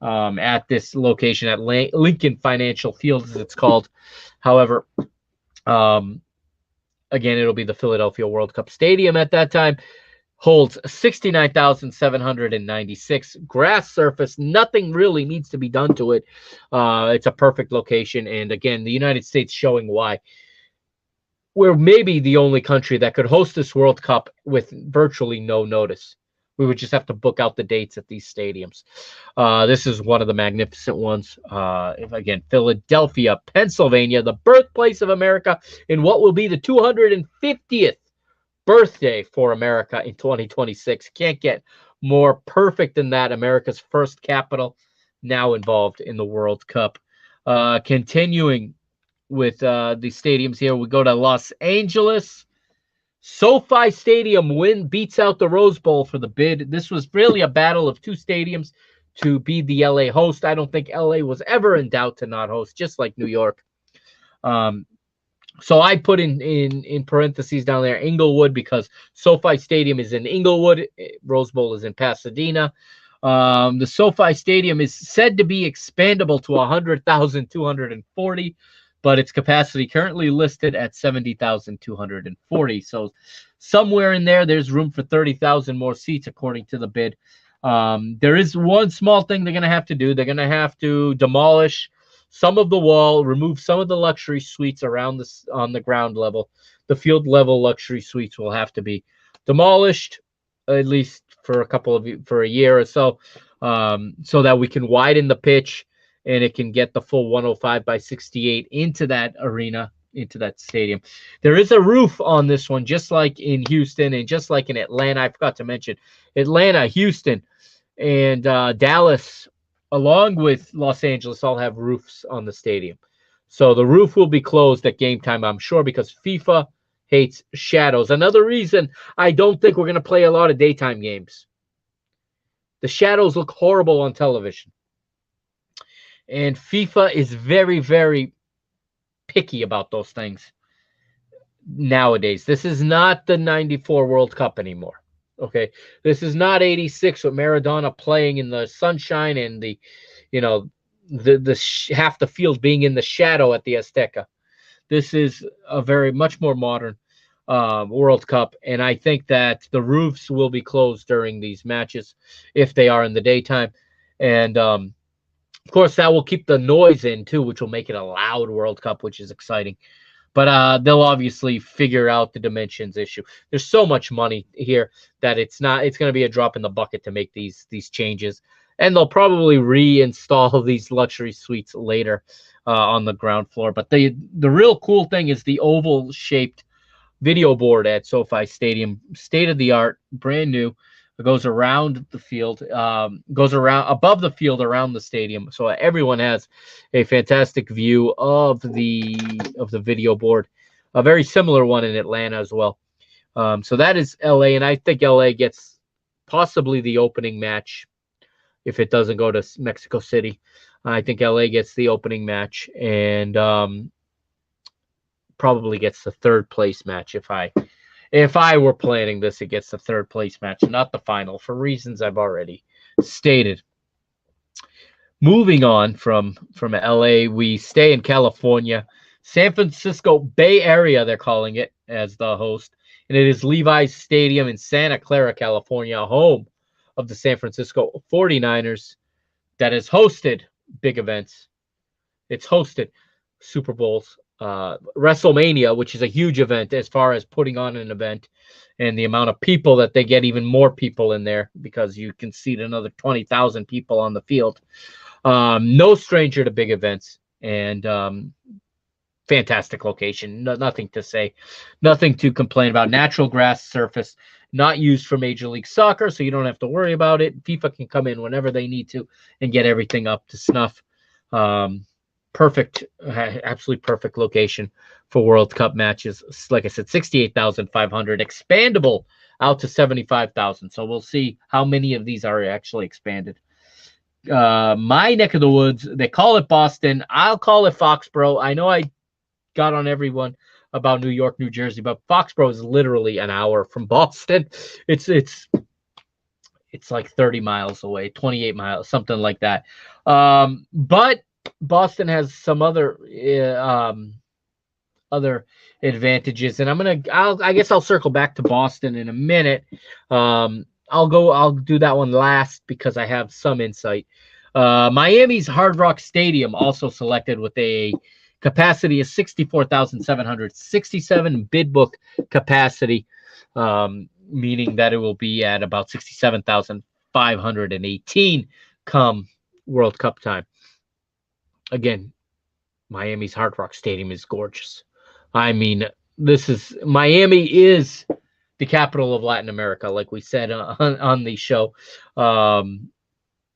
at this location at Lincoln Financial Field, as it's called. However, again, it'll be the Philadelphia World Cup Stadium at that time. Holds 69,796 grass surface. Nothing really needs to be done to it. It's a perfect location. And again, the United States showing why we're maybe the only country that could host this World Cup with virtually no notice. We would just have to book out the dates at these stadiums. This is one of the magnificent ones. Again, Philadelphia, Pennsylvania, the birthplace of America, in what will be the 250th birthday for America in 2026. Can't get more perfect than that. America's first capital now involved in the World Cup. Continuing with the stadiums here, we go to Los Angeles. SoFi Stadium beats out the Rose Bowl for the bid. This was really a battle of two stadiums to be the LA host. I don't think LA was ever in doubt to not host, just like New York. So I put in parentheses down there Inglewood, because SoFi Stadium is in Inglewood. Rose Bowl is in Pasadena. The SoFi Stadium is said to be expandable to 100,240, but its capacity currently listed at 70,240. So somewhere in there, there's room for 30,000 more seats, according to the bid. There is one small thing they're going to have to do. They're going to have to demolish some of the wall, remove some of the luxury suites around this on the ground level. The field level luxury suites will have to be demolished, at least for a year or so, so that we can widen the pitch and it can get the full 105 by 68 into that arena, into that stadium. There is a roof on this one, just like in Houston and just like in Atlanta. I forgot to mention Atlanta, Houston, and Dallas, along with Los Angeles, all have roofs on the stadium. So the roof will be closed at game time, I'm sure, because FIFA hates shadows. Another reason I don't think we're going to play a lot of daytime games. The shadows look horrible on television. And FIFA is very, very picky about those things nowadays. This is not the 94 World Cup anymore. Okay, this is not 86 with Maradona playing in the sunshine and the half the field being in the shadow at the Azteca. This is a much more modern World Cup, and I think that the roofs will be closed during these matches if they are in the daytime, and of course that will keep the noise in too, which will make it a loud World Cup, which is exciting. But they'll obviously figure out the dimensions issue. There's so much money here that it's going to be a drop in the bucket to make these changes. And they'll probably reinstall these luxury suites later on the ground floor. But the real cool thing is the oval-shaped video board at SoFi Stadium. State-of-the-art, brand new. It goes around the field, goes around above the field around the stadium, so everyone has a fantastic view of the video board. A very similar one in Atlanta as well. So that is LA, and I think LA gets possibly the opening match if it doesn't go to Mexico City. I think LA gets the opening match and probably gets the third place match if I were planning this. It gets the third place match, not the final, for reasons I've already stated. Moving on from LA, we stay in California. San Francisco Bay Area, they're calling it, as the host. And it is Levi's Stadium in Santa Clara, California, home of the San Francisco 49ers, that has hosted big events. It's hosted Super Bowls, WrestleMania, which is a huge event as far as putting on an event, and the amount of people that they get, even more people in there because you can seat another 20,000 people on the field. No stranger to big events, and fantastic location. Nothing to say, nothing to complain about. Natural grass surface, not used for Major League Soccer, so you don't have to worry about it. FIFA can come in whenever they need to and get everything up to snuff. Perfect, absolutely perfect location for World Cup matches. Like I said, 68,500, expandable out to 75,000. So we'll see how many of these are actually expanded. My neck of the woods, they call it Boston. I'll call it Foxborough. I know I got on everyone about New York, New Jersey, but Foxborough is literally an hour from Boston. It's like 30 miles away, 28 miles, something like that. But Boston has some other advantages, and I guess I'll circle back to Boston in a minute. I'll do that one last because I have some insight. Miami's Hard Rock Stadium also selected with a capacity of 64,767 bid book capacity, meaning that it will be at about 67,518 come World Cup time. Again, Miami's Hard Rock Stadium is gorgeous. I mean, Miami is the capital of Latin America, like we said on the show.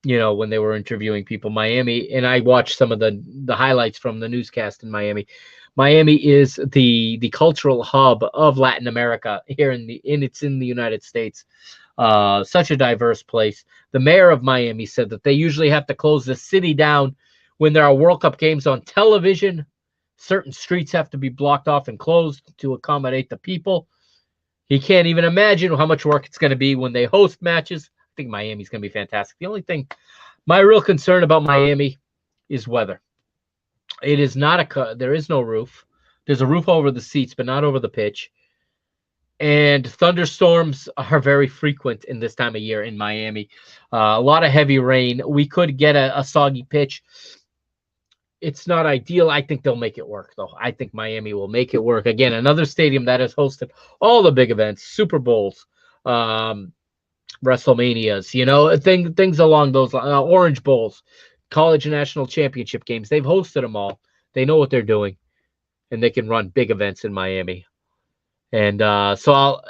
When they were interviewing people, Miami, and I watched some of the highlights from the newscast in Miami. Miami is the cultural hub of Latin America here it's in the United States. Such a diverse place. The mayor of Miami said that they usually have to close the city down when there are World Cup games on television. Certain streets have to be blocked off and closed to accommodate the people. He can't even imagine how much work it's going to be when they host matches. I think Miami's going to be fantastic. The only thing, my real concern about Miami is weather. It is there is no roof. There's a roof over the seats, but not over the pitch. And thunderstorms are very frequent in this time of year in Miami. A lot of heavy rain. We could get a soggy pitch. It's not ideal. I think they'll make it work, though. I think Miami will make it work. Again, another stadium that has hosted all the big events, Super Bowls, WrestleManias, things along those lines, Orange Bowls, college and national championship games. They've hosted them all. They know what they're doing, and they can run big events in Miami. And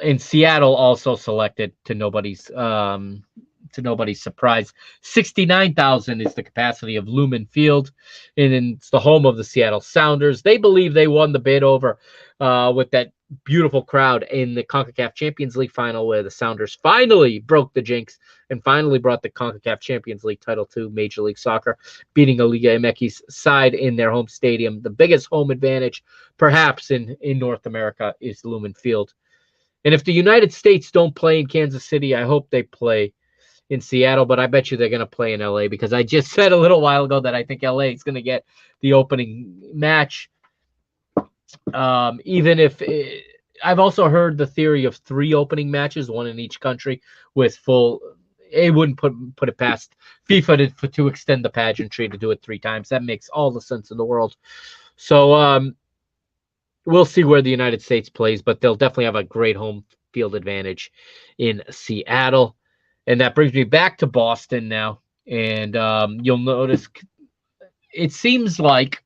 in Seattle also selected to nobody's surprise. 69,000 is the capacity of Lumen Field, and it's the home of the Seattle Sounders. They believe they won the bid over with that beautiful crowd in the CONCACAF Champions League final, where the Sounders finally broke the jinx and finally brought the CONCACAF Champions League title to Major League Soccer, beating a Liga MX side in their home stadium. The biggest home advantage, perhaps, in North America is Lumen Field. And if the United States don't play in Kansas City, I hope they play in Seattle, but I bet you they're going to play in LA, because I just said a little while ago that I think LA is going to get the opening match. I've also heard the theory of 3 opening matches, one in each country, with full. It wouldn't put it past FIFA to extend the pageantry to do it 3 times. That makes all the sense in the world. So we'll see where the United States plays, but they'll definitely have a great home field advantage in Seattle. And that brings me back to Boston now. And you'll notice it seems like,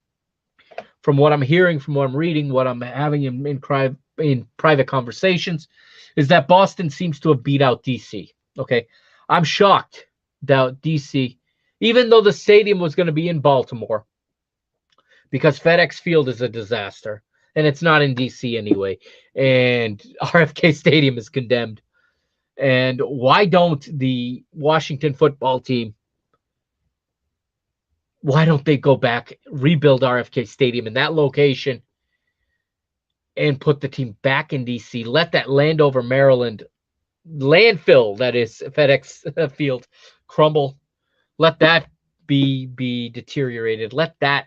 from what I'm hearing, from what I'm reading, what I'm having in private conversations, is that Boston seems to have beat out DC. Okay. I'm shocked that DC, even though the stadium was going to be in Baltimore, because FedEx Field is a disaster, and it's not in DC anyway, and RFK Stadium is condemned. And why don't the Washington football team, why don't they go back, rebuild RFK Stadium in that location, and put the team back in DC? Let that Landover, Maryland landfill that is FedEx Field crumble. Let that be deteriorated. Let that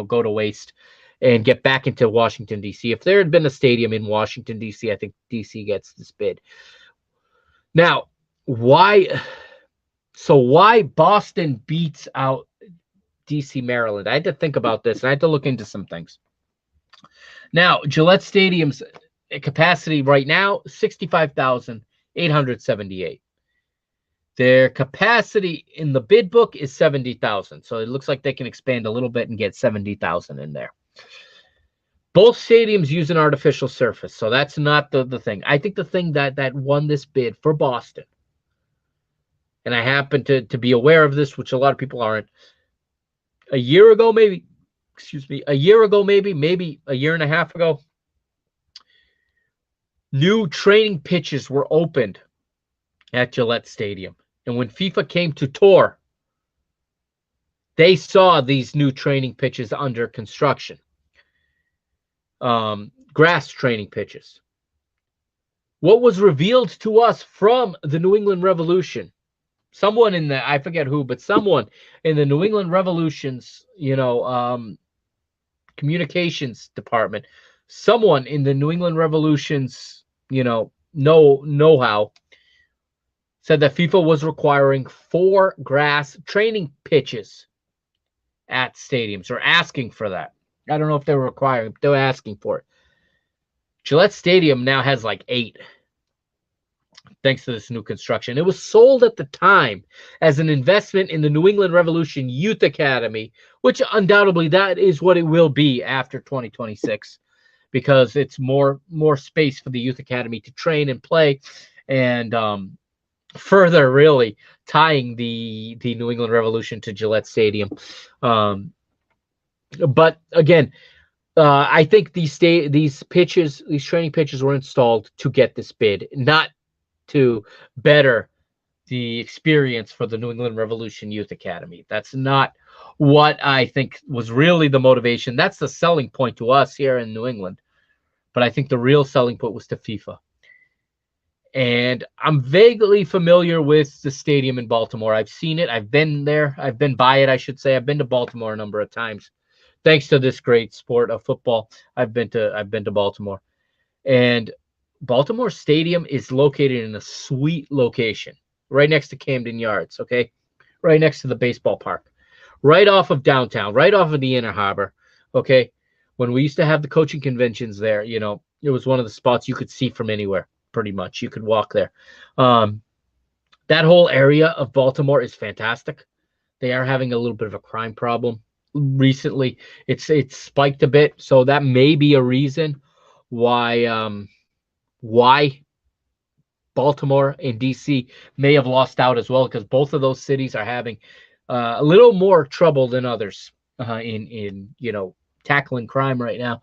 go to waste, and get back into Washington, D.C. If there had been a stadium in Washington, D.C., I think D.C. gets this bid. Now, why Boston beats out D.C., Maryland? I had to think about this, and I had to look into some things. Now, Gillette Stadium's capacity right now, 65,878. Their capacity in the bid book is 70,000. So it looks like they can expand a little bit and get 70,000 in there. Both stadiums use an artificial surface, so that's not the thing. I think the thing that won this bid for Boston, and I happen to be aware of this, which a lot of people aren't, a year ago, maybe a year and a half ago, new training pitches were opened at Gillette Stadium. And when FIFA came to tour, they saw these new training pitches under construction. grass training pitches. What was revealed to us from the New England Revolution? Someone in the, I forget who, but someone in the New England Revolution's, communications department, someone in the New England Revolution's, know-how said that FIFA was requiring 4 grass training pitches at stadiums, or asking for that. I don't know if they were requiring, they were asking for it. Gillette Stadium now has like 8, thanks to this new construction. It was sold at the time as an investment in the New England Revolution Youth Academy, which undoubtedly that is what it will be after 2026, because it's more space for the Youth Academy to train and play, and further really tying the New England Revolution to Gillette Stadium. But again, I think these training pitches were installed to get this bid, not to better the experience for the New England Revolution Youth Academy. That's not what I think was really the motivation. That's the selling point to us here in New England. But I think the real selling point was to FIFA. And I'm vaguely familiar with the stadium in Baltimore. I've seen it. I've been there. I've been by it, I should say. I've been to Baltimore a number of times. Thanks to this great sport of football, I've been to Baltimore. And Baltimore Stadium is located in a sweet location, right next to Camden Yards, okay? Right next to the baseball park. Right off of downtown, right off of the Inner Harbor, okay? When we used to have the coaching conventions there, it was one of the spots you could see from anywhere, pretty much. You could walk there. That whole area of Baltimore is fantastic. They are having a little bit of a crime problem recently. It's spiked a bit, so that may be a reason why Baltimore and DC may have lost out as well, because both of those cities are having a little more trouble than others in tackling crime right now.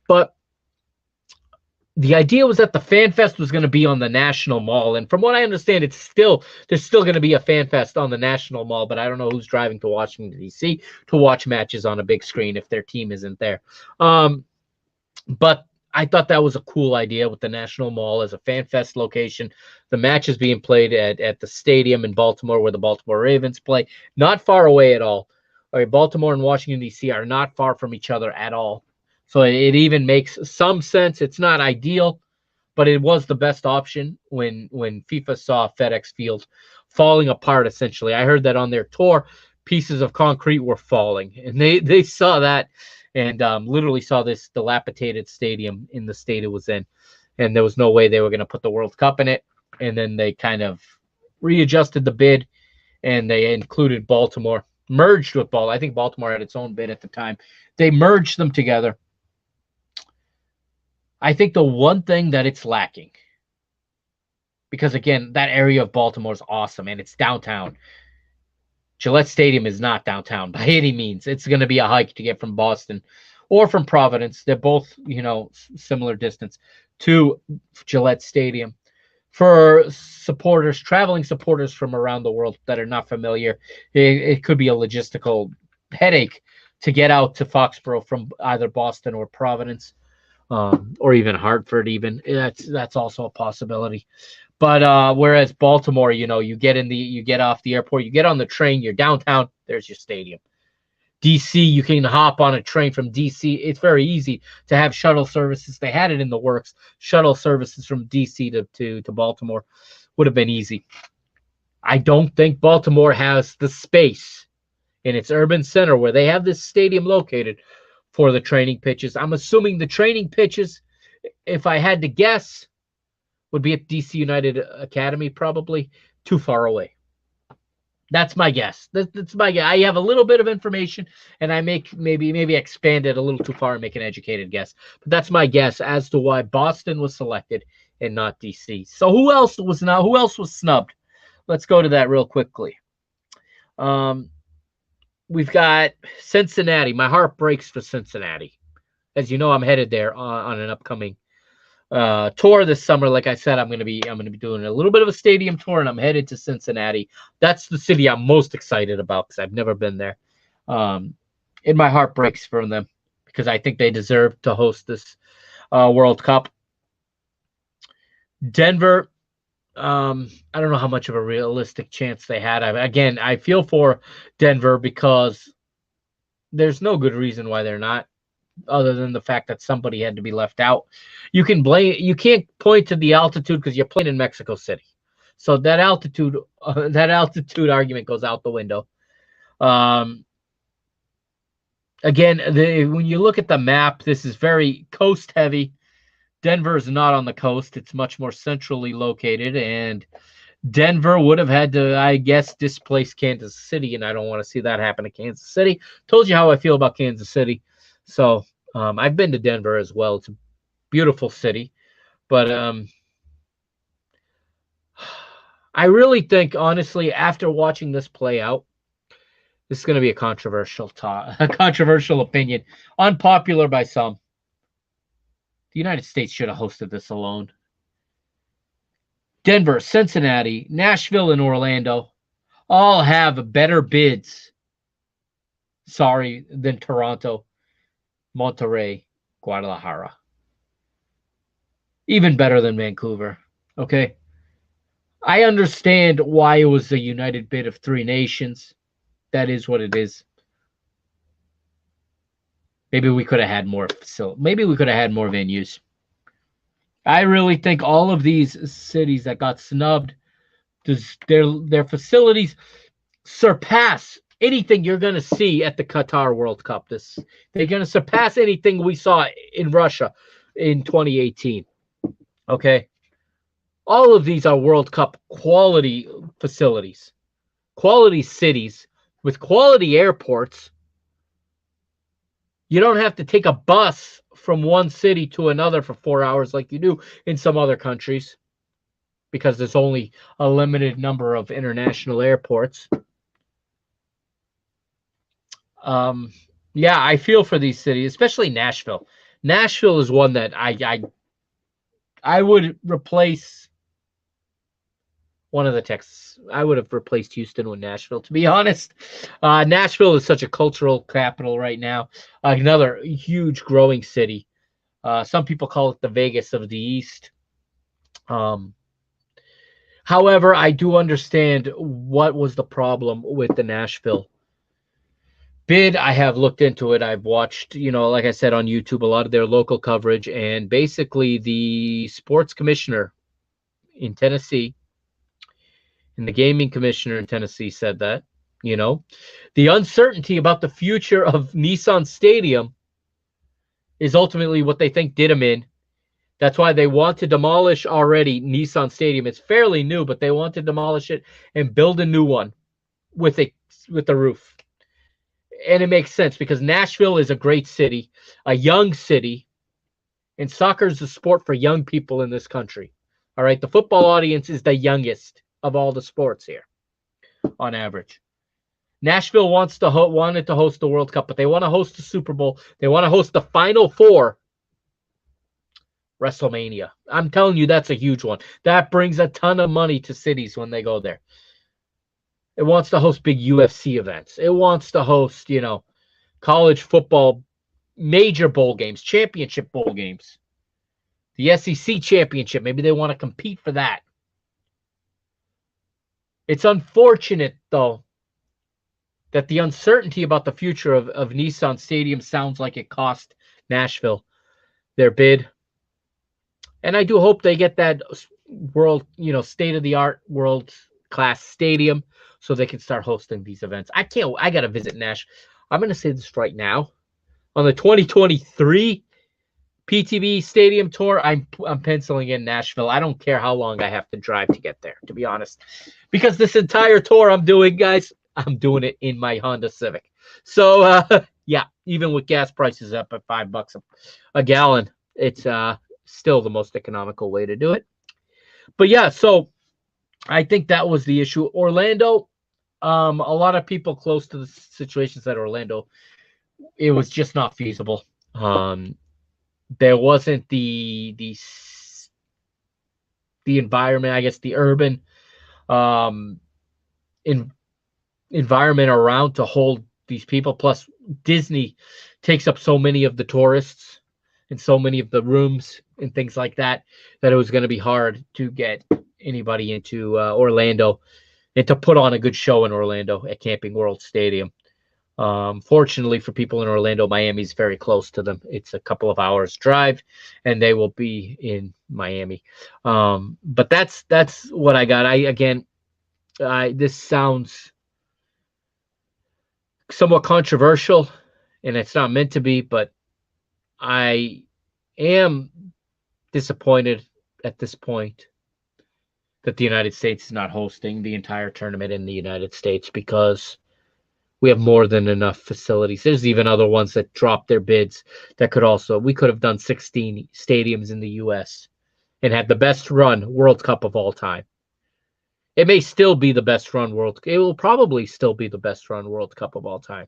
But the idea was that the Fan Fest was going to be on the National Mall, and from what I understand, there's still going to be a Fan Fest on the National Mall, but I don't know who's driving to Washington, D.C. to watch matches on a big screen if their team isn't there. But I thought that was a cool idea with the National Mall as a Fan Fest location. The matches being played at the stadium in Baltimore where the Baltimore Ravens play, not far away at all. All right, Baltimore and Washington, D.C. are not far from each other at all. So it even makes some sense. It's not ideal, but it was the best option when FIFA saw FedEx Field falling apart, essentially. I heard that on their tour, pieces of concrete were falling, and they saw that and literally saw this dilapidated stadium in the state it was in, and there was no way they were going to put the World Cup in it. And then they kind of readjusted the bid, and they included Baltimore, merged with Baltimore. I think Baltimore had its own bid at the time. They merged them together. I think the one thing that it's lacking, because again, that area of Baltimore is awesome and it's downtown. Gillette Stadium is not downtown by any means. It's going to be a hike to get from Boston or from Providence. They're both, similar distance to Gillette Stadium. For traveling supporters from around the world that are not familiar, it could be a logistical headache to get out to Foxborough from either Boston or Providence. Or even Hartford, even that's also a possibility. But whereas Baltimore, you get off the airport, you get on the train, you're downtown, there's your stadium. DC, you can hop on a train from DC. It's very easy to have shuttle services. They had it in the works. Shuttle services from DC to Baltimore would have been easy. I don't think Baltimore has the space in its urban center where they have this stadium located for the training pitches. I'm assuming the training pitches, if I had to guess, would be at DC United Academy, probably too far away. That's my guess. That's my guess. I have a little bit of information, and I maybe expand it a little too far and make an educated guess. But that's my guess as to why Boston was selected and not DC. So who else was snubbed? Let's go to that real quickly. We've got Cincinnati. My heart breaks for Cincinnati. As you know, I'm headed there on an upcoming tour this summer. Like I said, I'm going to be doing a little bit of a stadium tour, and I'm headed to Cincinnati. That's the city I'm most excited about because I've never been there. And my heart breaks for them because I think they deserve to host this. World Cup. Denver, I don't know how much of a realistic chance they had. I feel for Denver because there's no good reason why they're not, other than the fact that somebody had to be left out. You can't point to the altitude because you're playing in Mexico City. So that altitude argument goes out the window. Again, when you look at the map, this is very coast heavy. Denver is not on the coast. It's much more centrally located, and Denver would have had to, I guess, displace Kansas City, and I don't want to see that happen to Kansas City. Told you how I feel about Kansas City. So I've been to Denver as well. It's a beautiful city. But I really think, honestly, after watching this play out, this is going to be a controversial opinion, unpopular by some. The United States should have hosted this alone. Denver, Cincinnati, Nashville, and Orlando all have better bids. Than Toronto, Monterrey, Guadalajara. Even better than Vancouver. Okay. I understand why it was a united bid of 3 nations. That is what it is. Maybe we could have had more Maybe we could have had more venues. I really think all of these cities that got snubbed, their facilities surpass anything you're going to see at the Qatar World Cup. They're going to surpass anything we saw in Russia in 2018. Okay? All of these are World Cup quality facilities, quality cities with quality airports. You don't have to take a bus from one city to another for 4 hours like you do in some other countries because there's only a limited number of international airports. Yeah, I feel for these cities, especially Nashville. Nashville is one that I would replace one of the Texas. I would have replaced Houston with Nashville, to be honest. Nashville is such a cultural capital right now. Another huge growing city. Some people call it the Vegas of the East. However, I do understand what was the problem with the Nashville bid. I have looked into it. I've watched, like I said, on YouTube, a lot of their local coverage. And basically, the sports commissioner in Tennessee and the gaming commissioner in Tennessee said that, the uncertainty about the future of Nissan Stadium is ultimately what they think did them in. That's why they want to demolish already Nissan Stadium. It's fairly new, but they want to demolish it and build a new one with a roof. And it makes sense because Nashville is a great city, a young city, and soccer is a sport for young people in this country. All right, the football audience is the youngest of all the sports here, on average. Nashville wanted to host the World Cup, but they want to host the Super Bowl. They want to host the Final Four, WrestleMania. I'm telling you, that's a huge one. That brings a ton of money to cities when they go there. It wants to host big UFC events. It wants to host, college football, major bowl games, championship bowl games. The SEC championship, maybe they want to compete for that. It's unfortunate, though, that the uncertainty about the future of Nissan Stadium sounds like it cost Nashville their bid. And I do hope they get that state-of-the-art world-class stadium so they can start hosting these events. I got to visit Nashville. I'm going to say this right now. On the 2023 PTB Stadium Tour, I'm penciling in Nashville. I don't care how long I have to drive to get there, to be honest. Because this entire tour I'm doing, guys, I'm doing it in my Honda Civic. So, yeah, even with gas prices up at $5 a gallon, it's still the most economical way to do it. But, yeah, so I think that was the issue. Orlando, a lot of people close to the situations at Orlando, it was just not feasible. There wasn't the environment, I guess, the urban environment around to hold these people. Plus, Disney takes up so many of the tourists, in so many of the rooms and things like that, that it was going to be hard to get anybody into Orlando and to put on a good show in Orlando at Camping World Stadium. Fortunately for people in Orlando, Miami's very close to them. It's a couple of hours drive, and they will be in Miami. But that's what I got. This sounds somewhat controversial, and it's not meant to be, but I am disappointed at this point that the United States is not hosting the entire tournament in the United States, because we have more than enough facilities. There's even other ones that dropped their bids that we could have done 16 stadiums in the U.S. and had the best run World Cup of all time. It may still be the best run it will probably still be the best run World Cup of all time.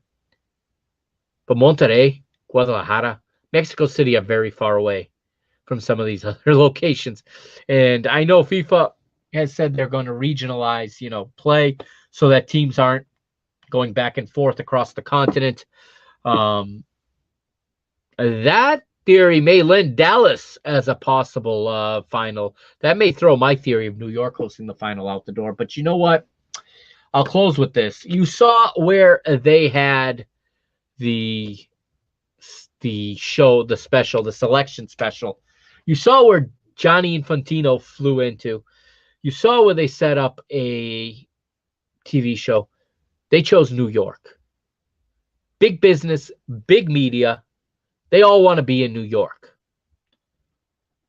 But Monterrey, Guadalajara, Mexico City are very far away from some of these other locations. And I know FIFA has said they're going to regionalize, play so that teams aren't going back and forth across the continent. That theory may lend Dallas as a possible final. That may throw my theory of New York hosting the final out the door. But you know what? I'll close with this. You saw where they had the show, the selection special. You saw where Johnny Infantino flew into. You saw where they set up a TV show. They chose New York. Big business, big media. They all want to be in New York.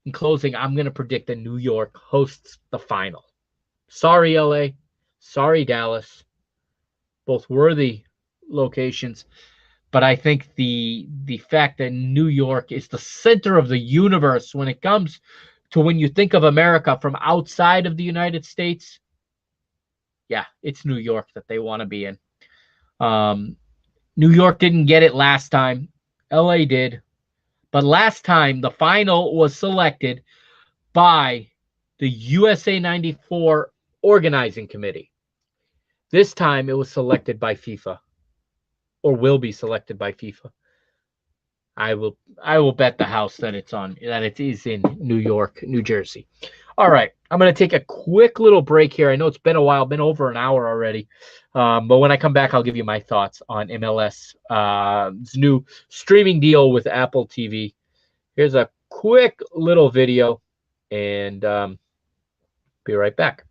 In closing, I'm going to predict that New York hosts the final. Sorry, LA. Sorry, Dallas. Both worthy locations. But I think the fact that New York is the center of the universe when it comes to when you think of America from outside of the United States, yeah, it's New York that they want to be in. New York didn't get it last time. LA did. But last time, the final was selected by the USA 94 organizing committee. This time, it was selected by FIFA, or will be selected by FIFA. I will bet the house that it is in New York, New Jersey. All right, I'm going to take a quick little break here. I know it's been a while, been over an hour already. But when I come back, I'll give you my thoughts on MLS, new streaming deal with Apple TV. Here's a quick little video, and be right back.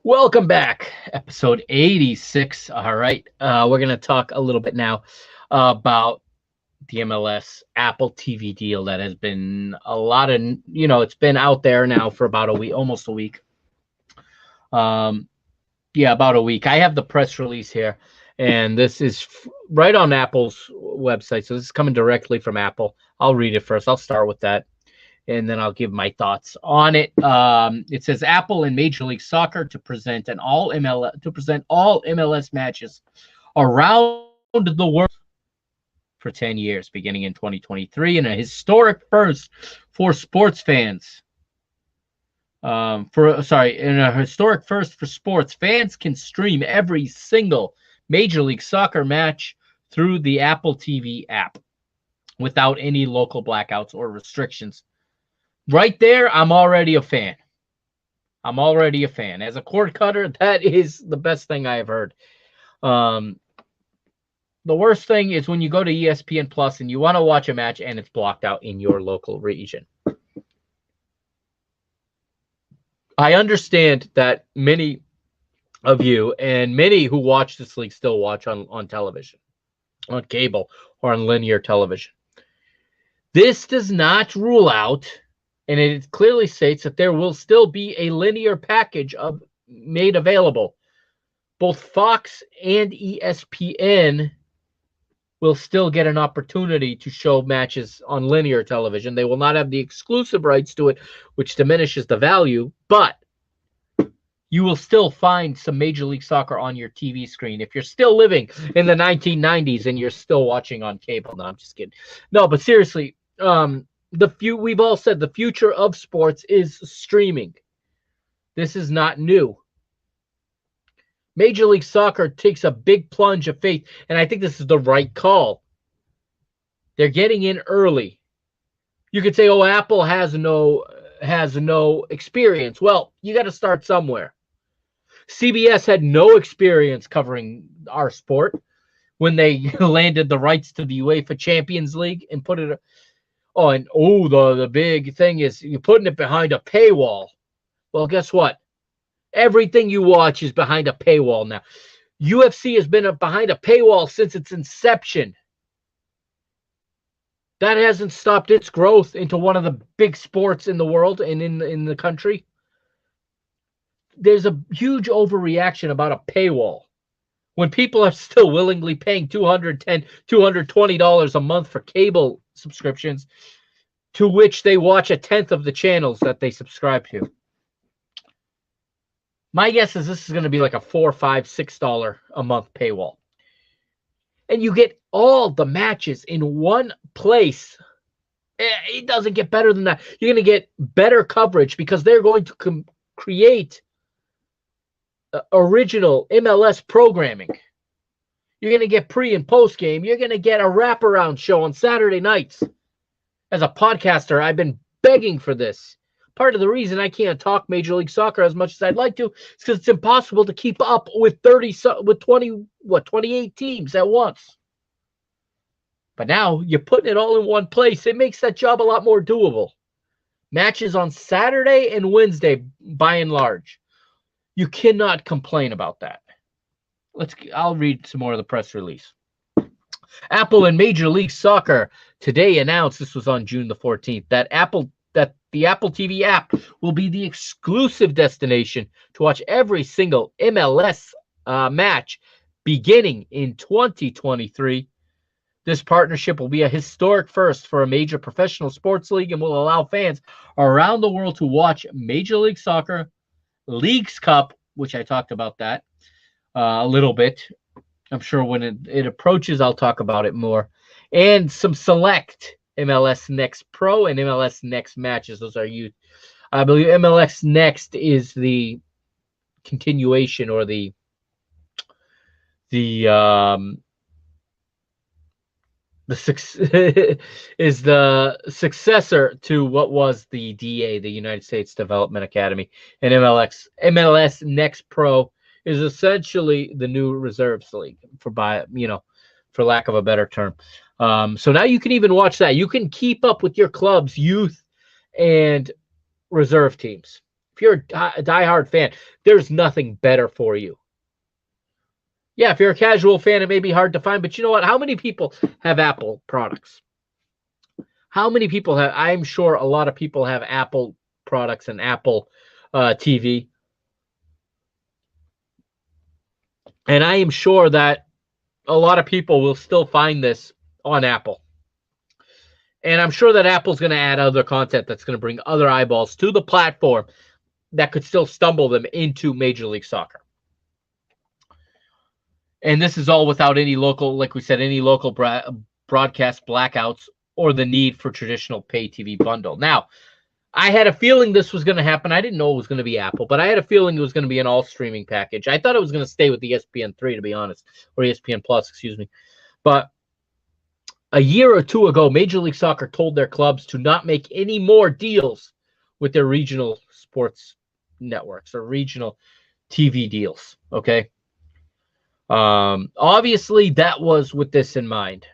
Welcome back, episode 86. All right, we're going to talk a little bit now about the MLS Apple TV deal that has been a lot of, it's been out there now for about a week, almost a week. About a week. I have the press release here, and this is right on Apple's website. So this is coming directly from Apple. I'll read it first. I'll start with that, and then I'll give my thoughts on it. It says Apple and Major League Soccer to present all MLS matches around the world for 10 years, beginning in 2023, and a historic first for sports fans. In a historic first for sports, fans can stream every single Major League Soccer match through the Apple TV app without any local blackouts or restrictions. Right there, I'm already a fan. As a cord cutter, that is the best thing I have heard. The worst thing is when you go to ESPN Plus and you want to watch a match and it's blocked out in your local region. I understand that many of you and many who watch this league still watch on television, on cable, or on linear television. This does not rule out, and it clearly states that there will still be a linear package made available. Both Fox and ESPN will still get an opportunity to show matches on linear television. They will not have the exclusive rights to it, which diminishes the value, but you will still find some Major League Soccer on your TV screen. If you're still living in the 1990s and you're still watching on cable. No, I'm just kidding. No, but seriously, we've all said the future of sports is streaming. This is not new. Major League Soccer takes a big plunge of faith, and I think this is the right call. They're getting in early. You could say, "Oh, Apple has no experience." Well, you got to start somewhere. CBS had no experience covering our sport when they landed the rights to the UEFA Champions League and put it. The big thing is you're putting it behind a paywall. Well, guess what? Everything you watch is behind a paywall now. UFC has been behind a paywall since its inception. That hasn't stopped its growth into one of the big sports in the world and in the country. There's a huge overreaction about a paywall when people are still willingly paying $210, $220 a month for cable subscriptions, to which they watch a tenth of the channels that they subscribe to. My guess is this is going to be like a $4, $5, $6 a month paywall. And you get all the matches in one place. It doesn't get better than that. You're going to get better coverage because they're going to create original MLS programming. You're going to get pre and post game. You're going to get a wraparound show on Saturday nights. As a podcaster, I've been begging for this. Part of the reason I can't talk Major League Soccer as much as I'd like to is because it's impossible to keep up with 28 teams at once. But now you're putting it all in one place. It makes that job a lot more doable. Matches on Saturday and Wednesday, by and large. You cannot complain about that. I'll read some more of the press release. Apple and Major League Soccer today announced, this was on June the 14th, that the Apple TV app will be the exclusive destination to watch every single MLS match beginning in 2023. This partnership will be a historic first for a major professional sports league and will allow fans around the world to watch Major League Soccer, Leagues Cup, which I talked about that a little bit. I'm sure when it approaches, I'll talk about it more. And some select MLS Next Pro and MLS Next matches. Those are you. I believe MLS Next is the continuation or the is the successor to what was the DA, the United States Development Academy, and MLS Next Pro is essentially the new reserves league for lack of a better term. So now you can even watch that. You can keep up with your club's youth and reserve teams. If you're a diehard fan, there's nothing better for you. Yeah, if you're a casual fan, it may be hard to find, but you know what? How many people have Apple products? How many people have? I'm sure a lot of people have Apple products and Apple TV. And I am sure that a lot of people will still find this on Apple. And I'm sure that Apple's going to add other content that's going to bring other eyeballs to the platform that could still stumble them into Major League Soccer. And this is all without any local, like we said, any local broadcast blackouts or the need for traditional pay TV bundle. Now, I had a feeling this was going to happen. I didn't know it was going to be Apple, but I had a feeling it was going to be an all-streaming package. I thought it was going to stay with the ESPN3, to be honest, or ESPN Plus, excuse me. But a year or two ago, Major League Soccer told their clubs to not make any more deals with their regional sports networks or regional TV deals, okay? Obviously, that was with this in mind.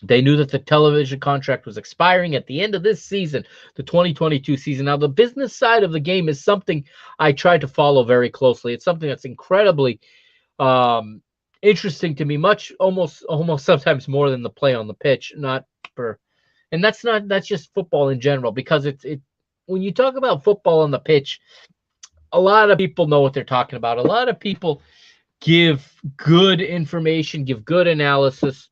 They knew that the television contract was expiring at the end of this season, the 2022 season. Now, the business side of the game is something I try to follow very closely. It's something that's incredibly interesting to me, almost sometimes more than the play on the pitch. Not for And that's just football in general, because it when you talk about football on the pitch, a lot of people know what they're talking about. A lot of people give good information, give good analysis,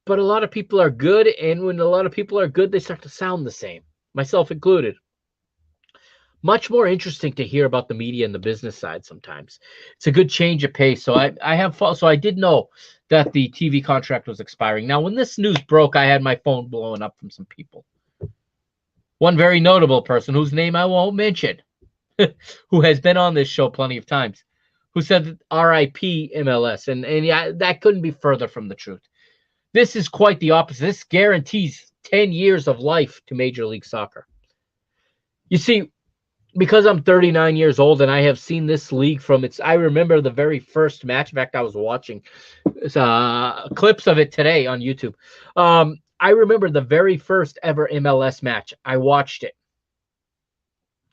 but a lot of people are good, and when a lot of people are good, they start to sound the same, myself included. Much more interesting to hear about the media and the business side sometimes. It's a good change of pace. So I did know that the TV contract was expiring. Now, when this news broke, I had my phone blowing up from some people. One very notable person, whose name I won't mention, who has been on this show plenty of times, who said RIP MLS. And yeah, that couldn't be further from the truth. This is quite the opposite. This guarantees 10 years of life to Major League Soccer. You see, because I'm 39 years old and I have seen this league from its, I remember the very first match. In fact, I was watching clips of it today on YouTube. I remember the very first ever MLS match. I watched it.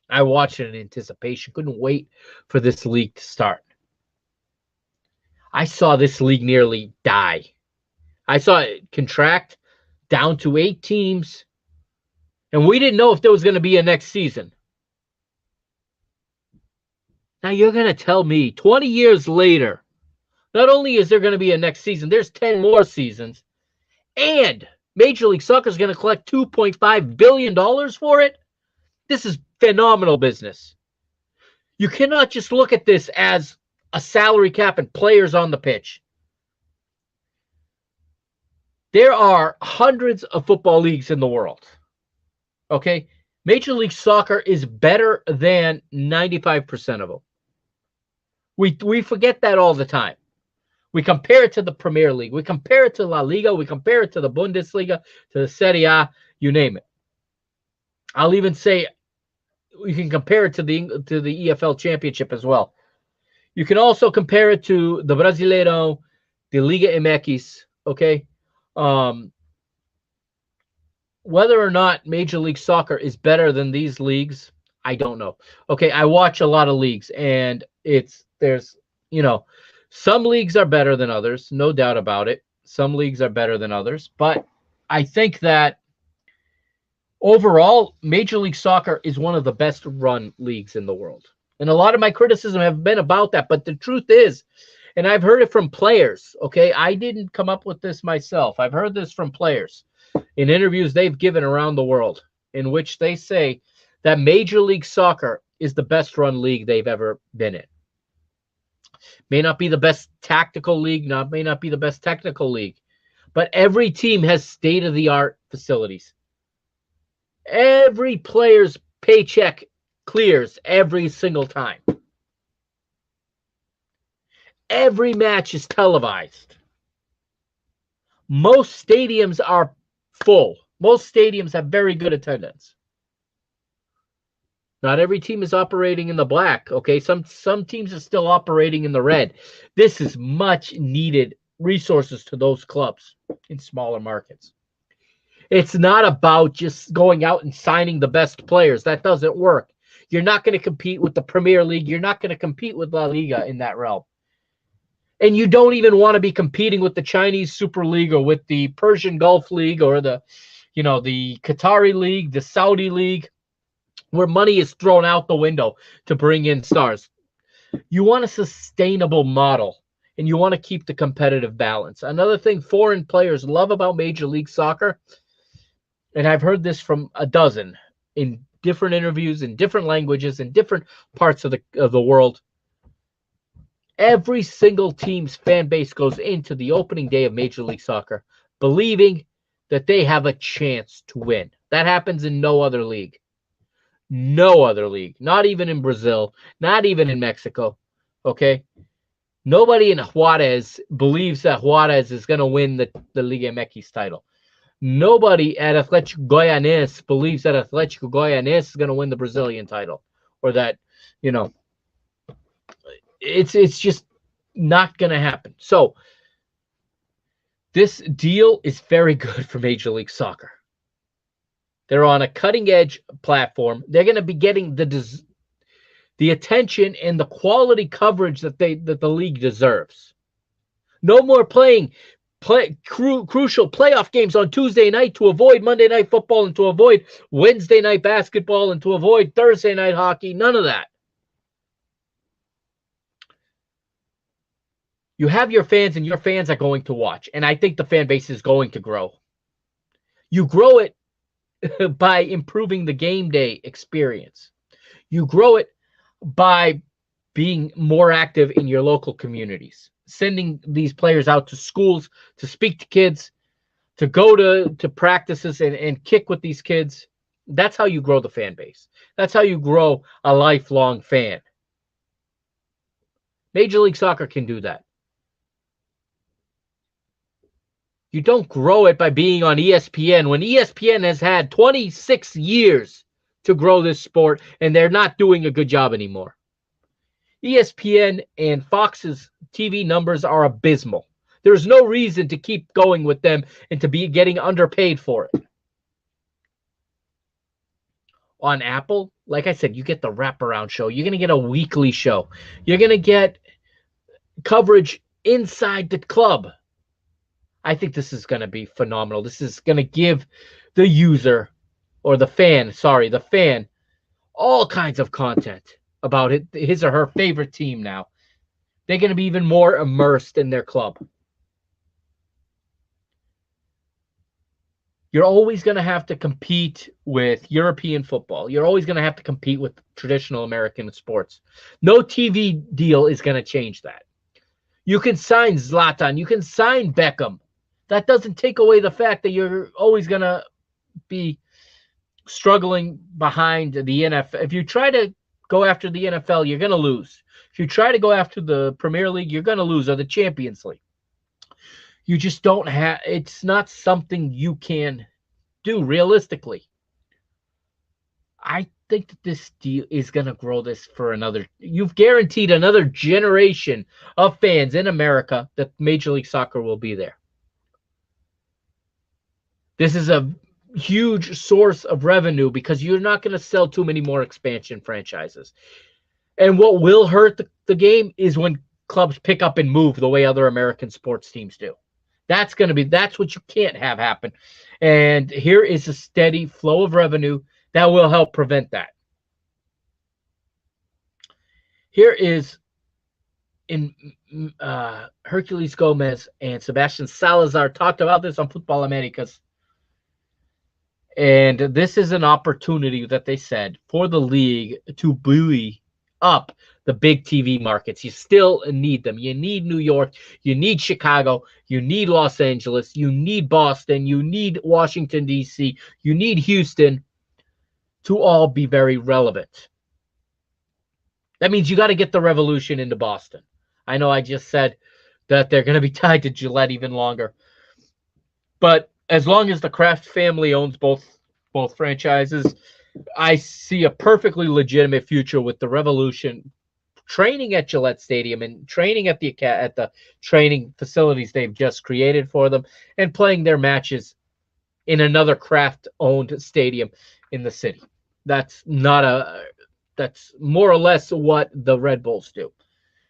I watched it in anticipation. Couldn't wait for this league to start. I saw this league nearly die. I saw it contract down to 8 teams, and we didn't know if there was going to be a next season. Now you're going to tell me 20 years later, not only is there going to be a next season, there's 10 more seasons, and Major League Soccer is going to collect $2.5 billion for it? This is phenomenal business. You cannot just look at this as a salary cap and players on the pitch. There are hundreds of football leagues in the world. Okay? Major League Soccer is better than 95% of them. We forget that all the time. We compare it to the Premier League. We compare it to La Liga. We compare it to the Bundesliga, to the Serie A, you name it. I'll even say we can compare it to the EFL Championship as well. You can also compare it to the Brasileiro, the Liga MX, okay? Whether or not Major League Soccer is better than these leagues, I don't know. Okay, I watch a lot of leagues, and there's, some leagues are better than others, no doubt about it. Some leagues are better than others, but I think that overall, Major League Soccer is one of the best run leagues in the world. And a lot of my criticism have been about that, but the truth is, and I've heard it from players, okay? I didn't come up with this myself. I've heard this from players in interviews they've given around the world, in which they say that Major League Soccer is the best run league they've ever been in. May not be the best tactical league, may not be the best technical league, but every team has state-of-the-art facilities. Every player's paycheck clears every single time. Every match is televised. Most stadiums are full. Most stadiums have very good attendance. Not every team is operating in the black, okay? Some teams are still operating in the red. This is much needed resources to those clubs in smaller markets. It's not about just going out and signing the best players. That doesn't work. You're not going to compete with the Premier League. You're not going to compete with La Liga in that realm. And you don't even want to be competing with the Chinese Super League or with the Persian Gulf League or the Qatari League, the Saudi League, where money is thrown out the window to bring in stars. You want a sustainable model, and you want to keep the competitive balance. Another thing foreign players love about Major League Soccer, and I've heard this from a dozen in different interviews, in different languages, in different parts of the world. Every single team's fan base goes into the opening day of Major League Soccer believing that they have a chance to win. That happens in no other league. No other league. Not even in Brazil. Not even in Mexico. Okay? Nobody in Juarez believes that Juarez is going to win the Liga MX title. Nobody at Atlético Goianiense believes that Atlético Goianiense is going to win the Brazilian title. Or that, it's just not going to happen. So, this deal is very good for Major League Soccer. They're on a cutting-edge platform. They're going to be getting the attention and the quality coverage that the league deserves. No more playing crucial playoff games on Tuesday night to avoid Monday Night Football and to avoid Wednesday night basketball and to avoid Thursday night hockey. None of that. You have your fans, and your fans are going to watch. And I think the fan base is going to grow. You grow it by improving the game day experience. You grow it by being more active in your local communities, sending these players out to schools to speak to kids, to go to practices and kick with these kids. That's how you grow the fan base. That's how you grow a lifelong fan. Major League Soccer can do that. You don't grow it by being on ESPN when ESPN has had 26 years to grow this sport, and they're not doing a good job anymore. ESPN and Fox's TV numbers are abysmal. There's no reason to keep going with them and to be getting underpaid for it. On Apple, like I said, you get the wraparound show. You're going to get a weekly show. You're going to get coverage inside the club. I think this is going to be phenomenal. This is going to give the user, or the fan, all kinds of content about his or her favorite team now. They're going to be even more immersed in their club. You're always going to have to compete with European football. You're always going to have to compete with traditional American sports. No TV deal is going to change that. You can sign Zlatan. You can sign Beckham. That doesn't take away the fact that you're always going to be struggling behind the NFL. If you try to go after the NFL, you're going to lose. If you try to go after the Premier League, you're going to lose, or the Champions League. You just don't have, it's not something you can do realistically. I think that this deal is going to grow this for another, you've guaranteed another generation of fans in America that Major League Soccer will be there. This is a huge source of revenue because you're not going to sell too many more expansion franchises. And what will hurt the game is when clubs pick up and move the way other American sports teams do. That's what you can't have happen. And here is a steady flow of revenue that will help prevent that. Here is Hercules Gomez and Sebastian Salazar talked about this on Football Americas. And this is an opportunity that they said for the league to buoy up the big TV markets. You still need them. You need New York. You need Chicago. You need Los Angeles. You need Boston. You need Washington, D.C. You need Houston to all be very relevant. That means you got to get the Revolution into Boston. I know I just said that they're going to be tied to Gillette even longer. But as long as the Kraft family owns both franchises, I see a perfectly legitimate future with the Revolution training at Gillette Stadium and training at the training facilities they've just created for them and playing their matches in another Kraft-owned stadium in the city. That's more or less what the Red Bulls do.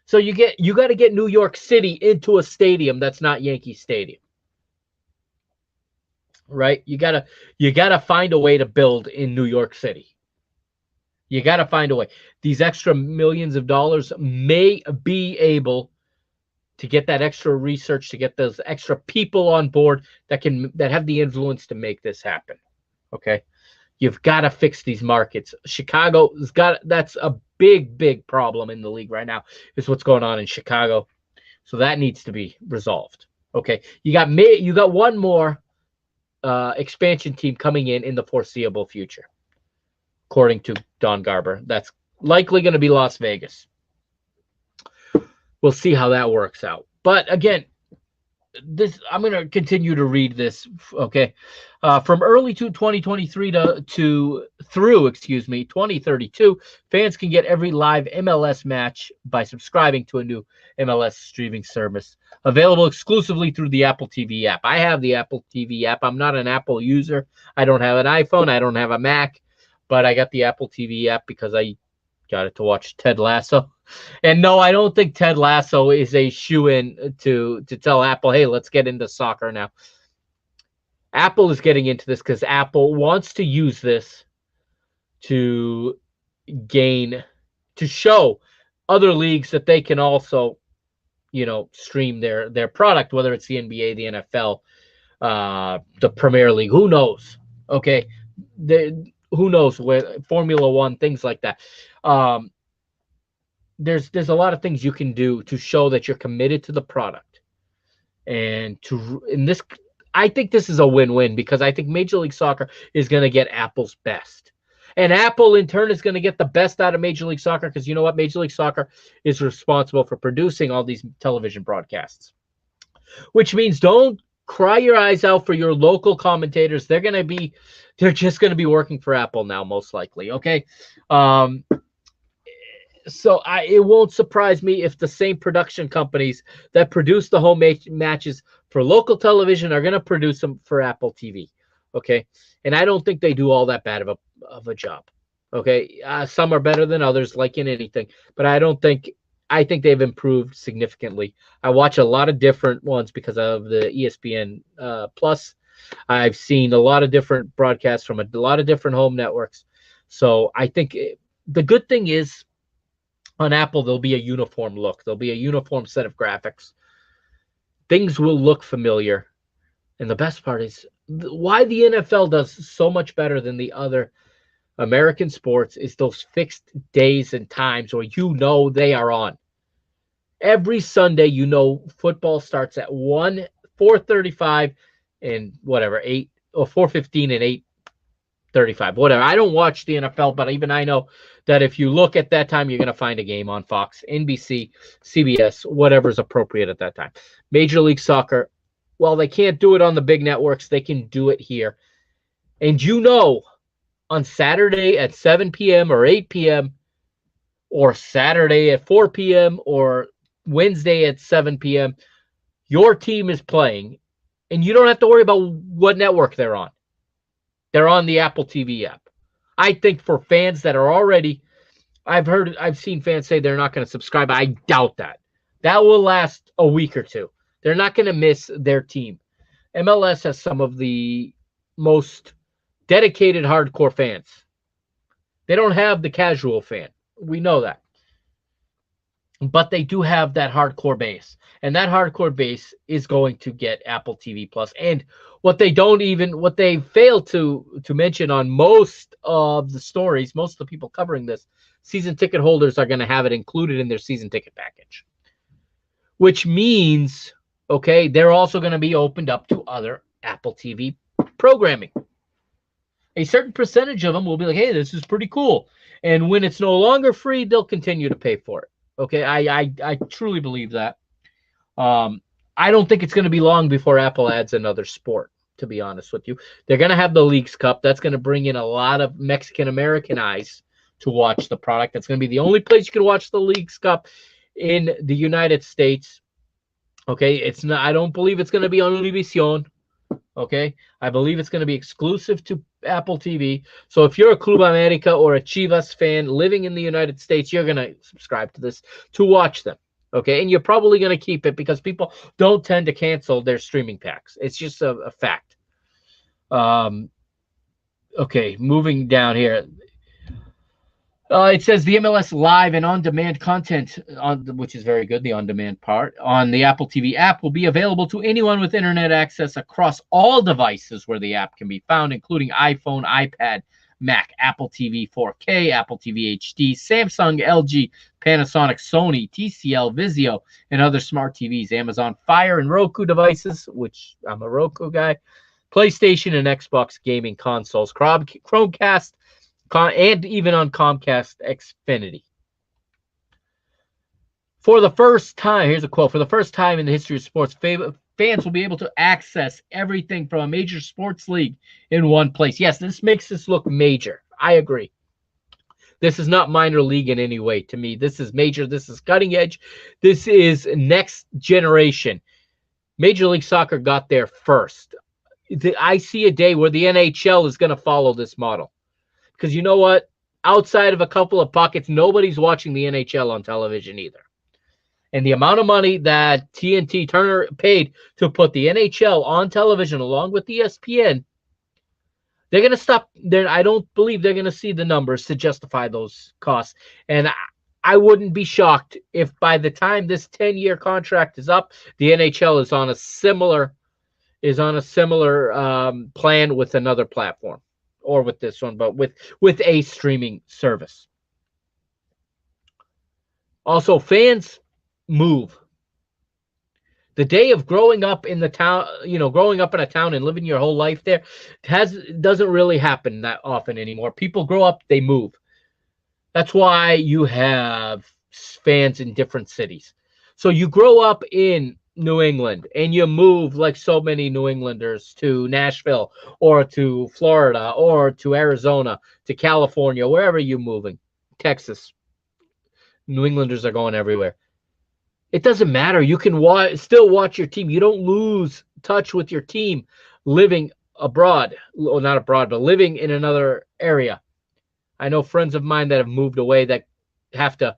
So you got to get New York City into a stadium that's not Yankee Stadium. Right? You gotta find a way to build in New York City. You gotta find a way. These extra millions of dollars may be able to get that extra research, to get those extra people on board that have the influence to make this happen. Okay? You've got to fix these markets. That's a big problem in the league right now, is what's going on in Chicago. So that needs to be resolved. Okay? You got one more expansion team coming in the foreseeable future, according to Don Garber. That's likely going to be Las Vegas. We'll see how that works out. But again, this I'm going to continue to read this. Okay, from early 2023 through 2032, fans can get every live MLS match by subscribing to a new MLS streaming service available exclusively through the Apple TV app. I have the Apple TV app. I'm not an Apple user. I don't have an iPhone. I don't have a Mac, but I got the Apple TV app because I Got it to watch Ted Lasso. And no, I don't think Ted Lasso is a shoe-in to tell Apple, hey, let's get into soccer now. Apple is getting into this because Apple wants to use this to to show other leagues that they can also, stream their product, whether it's the NBA, the NFL, the Premier League. Who knows? Okay, who knows where Formula One, things like that. There's a lot of things you can do to show that you're committed to the product, and I think this is a win-win because I think Major League Soccer is going to get Apple's best. And Apple, in turn, is going to get the best out of Major League Soccer because you know what? Major League Soccer is responsible for producing all these television broadcasts, which means don't cry your eyes out for your local commentators. They're just going to be working for Apple now, most likely, okay? So it won't surprise me if the same production companies that produce the home matches for local television are going to produce them for Apple TV, okay? And I don't think they do all that bad of a job, okay? Some are better than others, like in anything, but I think they've improved significantly. I watch a lot of different ones because of the ESPN Plus. I've seen a lot of different broadcasts from a lot of different home networks. So I think the good thing is on Apple, there'll be a uniform look. There'll be a uniform set of graphics. Things will look familiar. And the best part is why the NFL does so much better than the other American sports is those fixed days and times where they are on. Every Sunday, football starts at 4:35 and whatever, 8 or 4:15 and 8:35, whatever. I don't watch the NFL, but even I know that if you look at that time, you're going to find a game on Fox, NBC, CBS, whatever's appropriate at that time. Major League Soccer, well, they can't do it on the big networks. They can do it here. And on Saturday at 7 p.m. or 8 p.m. or Saturday at 4 p.m. or Wednesday at 7 p.m., your team is playing, and you don't have to worry about what network they're on. They're on the Apple TV app. I think for fans that are already, I've seen fans say they're not going to subscribe. I doubt that. That will last a week or two. They're not going to miss their team. MLS has some of the most dedicated hardcore fans. They don't have the casual fan. We know that. But they do have that hardcore base. And that hardcore base is going to get Apple TV Plus. And what they fail to mention on most of the stories, most of the people covering this, season ticket holders are going to have it included in their season ticket package. Which means, okay, they're also going to be opened up to other Apple TV programming. A certain percentage of them will be like, hey, this is pretty cool. And when it's no longer free, they'll continue to pay for it. Okay, I truly believe that. I don't think it's going to be long before Apple adds another sport, to be honest with you. They're going to have the Leagues Cup. That's going to bring in a lot of Mexican-American eyes to watch the product. That's going to be the only place you can watch the Leagues Cup in the United States. Okay, I don't believe it's going to be on Univision. Okay, I believe it's going to be exclusive to Apple TV. So if you're a Club America or a Chivas fan living in the United States, you're going to subscribe to this to watch them. Okay, and you're probably going to keep it because people don't tend to cancel their streaming packs. It's just a fact. Okay, moving down here. It says the MLS live and on-demand content, which is very good, the on-demand part, on the Apple TV app will be available to anyone with internet access across all devices where the app can be found, including iPhone, iPad, Mac, Apple TV 4K, Apple TV HD, Samsung, LG, Panasonic, Sony, TCL, Vizio, and other smart TVs, Amazon Fire and Roku devices, which I'm a Roku guy, PlayStation and Xbox gaming consoles, Chromecast, and even on Comcast Xfinity. For the first time, here's a quote, for the first time in the history of sports, fans will be able to access everything from a major sports league in one place. Yes, this makes this look major. I agree. This is not minor league in any way to me. This is major. This is cutting edge. This is next generation. Major League Soccer got there first. I see a day where the NHL is going to follow this model. Because you know what? outside of a couple of pockets, nobody's watching the NHL on television either. And the amount of money that TNT Turner paid to put the NHL on television along with ESPN, they're going to stop there. I don't believe they're going to see the numbers to justify those costs. And I wouldn't be shocked if by the time this 10-year contract is up, the NHL is on a similar plan with another platform, or with this one, but with a streaming service. Also, fans move. The day of growing up in the town, growing up in a town and living your whole life there doesn't really happen that often anymore. People grow up, they move. That's why you have fans in different cities. So you grow up in New England and you move, like so many New Englanders, to Nashville or to Florida or to Arizona, to California, wherever you're moving, Texas. New Englanders are going everywhere. It doesn't matter. You can still watch your team. You don't lose touch with your team living abroad. Well, not abroad, but living in another area. I know friends of mine that have moved away that have to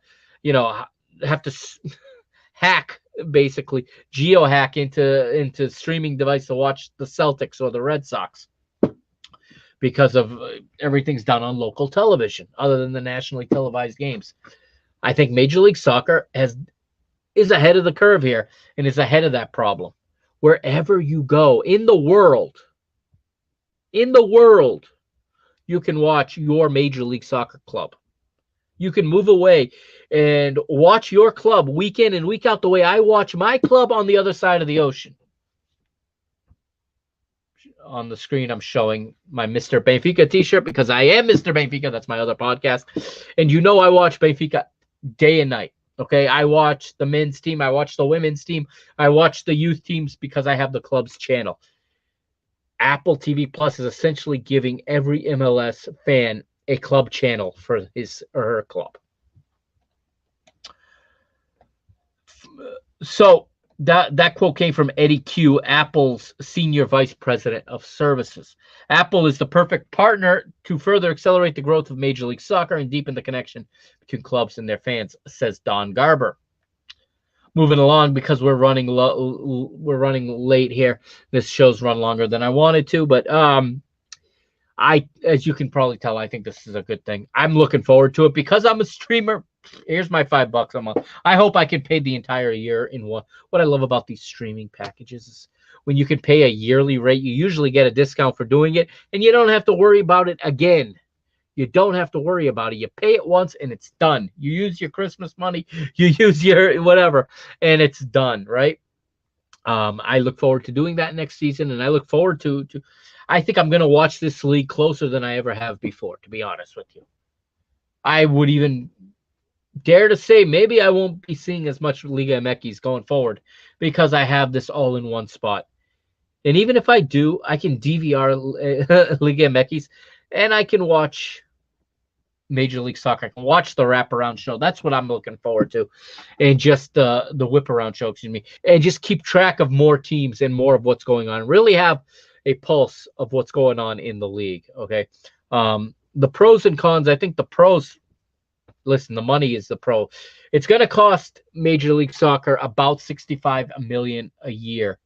hack, basically geo-hack into streaming device to watch the Celtics or the Red Sox, because of everything's done on local television other than the nationally televised games. I think Major League Soccer is ahead of the curve here and is ahead of that problem. Wherever you go in the world, you can watch your Major League Soccer club. You can move away and watch your club week in and week out the way I watch my club on the other side of the ocean. On the screen, I'm showing my Mr. Benfica t-shirt because I am Mr. Benfica. That's my other podcast. And I watch Benfica day and night. Okay, I watch the men's team. I watch the women's team. I watch the youth teams because I have the club's channel. Apple TV Plus is essentially giving every MLS fan a club channel for his or her club. So that quote came from Eddie Q, Apple's Senior Vice President of Services. Apple is the perfect partner to further accelerate the growth of Major League Soccer and deepen the connection between clubs and their fans, says Don Garber. Moving along, because we're running late here. This show's run longer than I wanted to, but as you can probably tell, I think this is a good thing. I'm looking forward to it because I'm a streamer. Here's my $5 a month. I hope I can pay the entire year in one. What I love about these streaming packages is when you can pay a yearly rate, you usually get a discount for doing it, and you don't have to worry about it again. You don't have to worry about it. You pay it once and it's done. You use your Christmas money, you use your whatever, and it's done, right? I look forward to doing that next season, and I look forward to I think I'm going to watch this league closer than I ever have before, to be honest with you. I would even dare to say maybe I won't be seeing as much Liga MX going forward because I have this all in one spot. And even if I do, I can DVR Liga MX and I can watch Major League Soccer. I can watch the wraparound show. That's what I'm looking forward to. And just the whip around show, and just keep track of more teams and more of what's going on. Really have a pulse of what's going on in the league. Okay. The pros and cons, I think the pros, listen, the money is the pro. It's going to cost Major League Soccer about $65 million a year,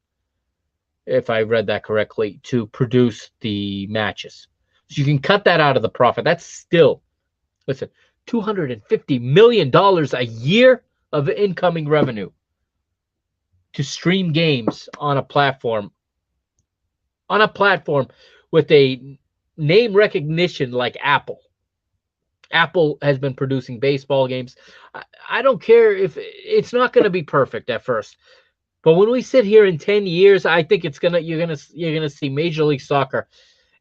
if I read that correctly, to produce the matches. So you can cut that out of the profit. That's still, listen, $250 million a year of incoming revenue to stream games on a platform with a name recognition like Apple. Apple has been producing baseball games. I don't care if it's not going to be perfect at first, but when we sit here in 10 years, I think you're gonna see Major League Soccer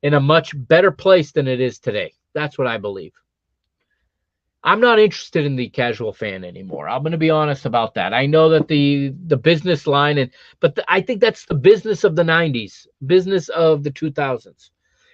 in a much better place than it is today. That's what I believe. I'm not interested in the casual fan anymore. I'm going to be honest about that. I know that the business line, but I think that's the business of the 90s, business of the 2000s.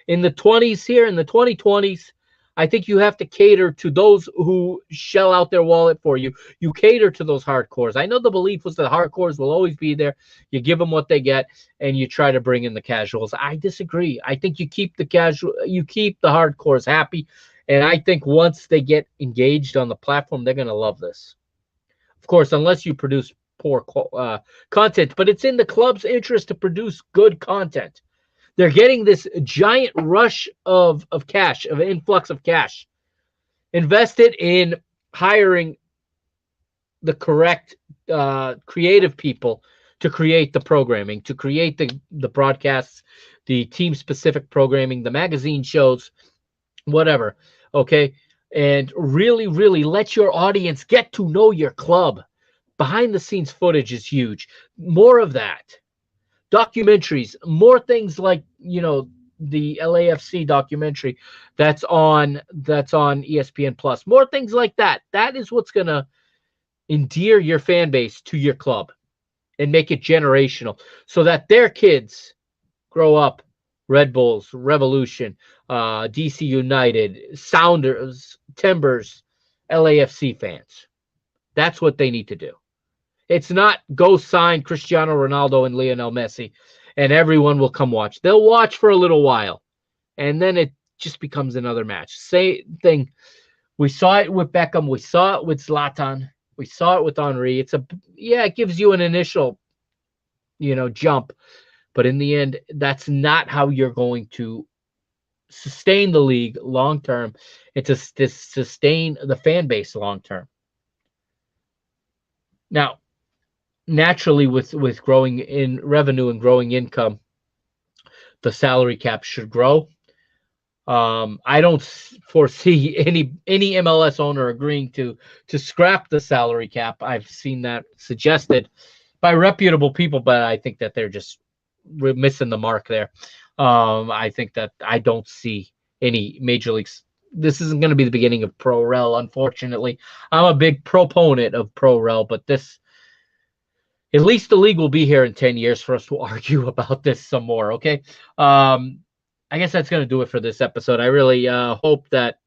In the 20s here, in the 2020s, I think you have to cater to those who shell out their wallet for you. You cater to those hardcores. I know the belief was that hardcores will always be there. You give them what they get, and you try to bring in the casuals. I disagree. I think you keep the hardcores happy, And I think once they get engaged on the platform, they're going to love this. Of course, unless you produce poor content, but it's in the club's interest to produce good content. They're getting this giant rush of cash, of influx of cash, invested in hiring the correct creative people to create the programming, to create the broadcasts, the team-specific programming, the magazine shows, whatever, okay? And really, really let your audience get to know your club. Behind-the-scenes footage is huge. More of that. Documentaries, more things like, the LAFC documentary that's on ESPN Plus. More things like that. That is what's going to endear your fan base to your club and make it generational so that their kids grow up Red Bulls, Revolution, DC United, Sounders, Timbers, LAFC fans. That's what they need to do. It's not go sign Cristiano Ronaldo and Lionel Messi and everyone will come watch. They'll watch for a little while and then it just becomes another match. Same thing. We saw it with Beckham. We saw it with Zlatan. We saw it with Henry. It gives you an initial, jump. But in the end, that's not how you're going to sustain the league long term. It's to sustain the fan base long term. Now, naturally, with growing in revenue and growing income, the salary cap should grow. I don't foresee any MLS owner agreeing to scrap the salary cap. I've seen that suggested by reputable people, but I think that they're just missing the mark there. I think that I don't see any major leagues. This isn't going to be the beginning of Pro Rel, unfortunately. I'm a big proponent of Pro Rel, but at least the league will be here in 10 years for us to argue about this some more, okay? I guess that's going to do it for this episode. I really hope that,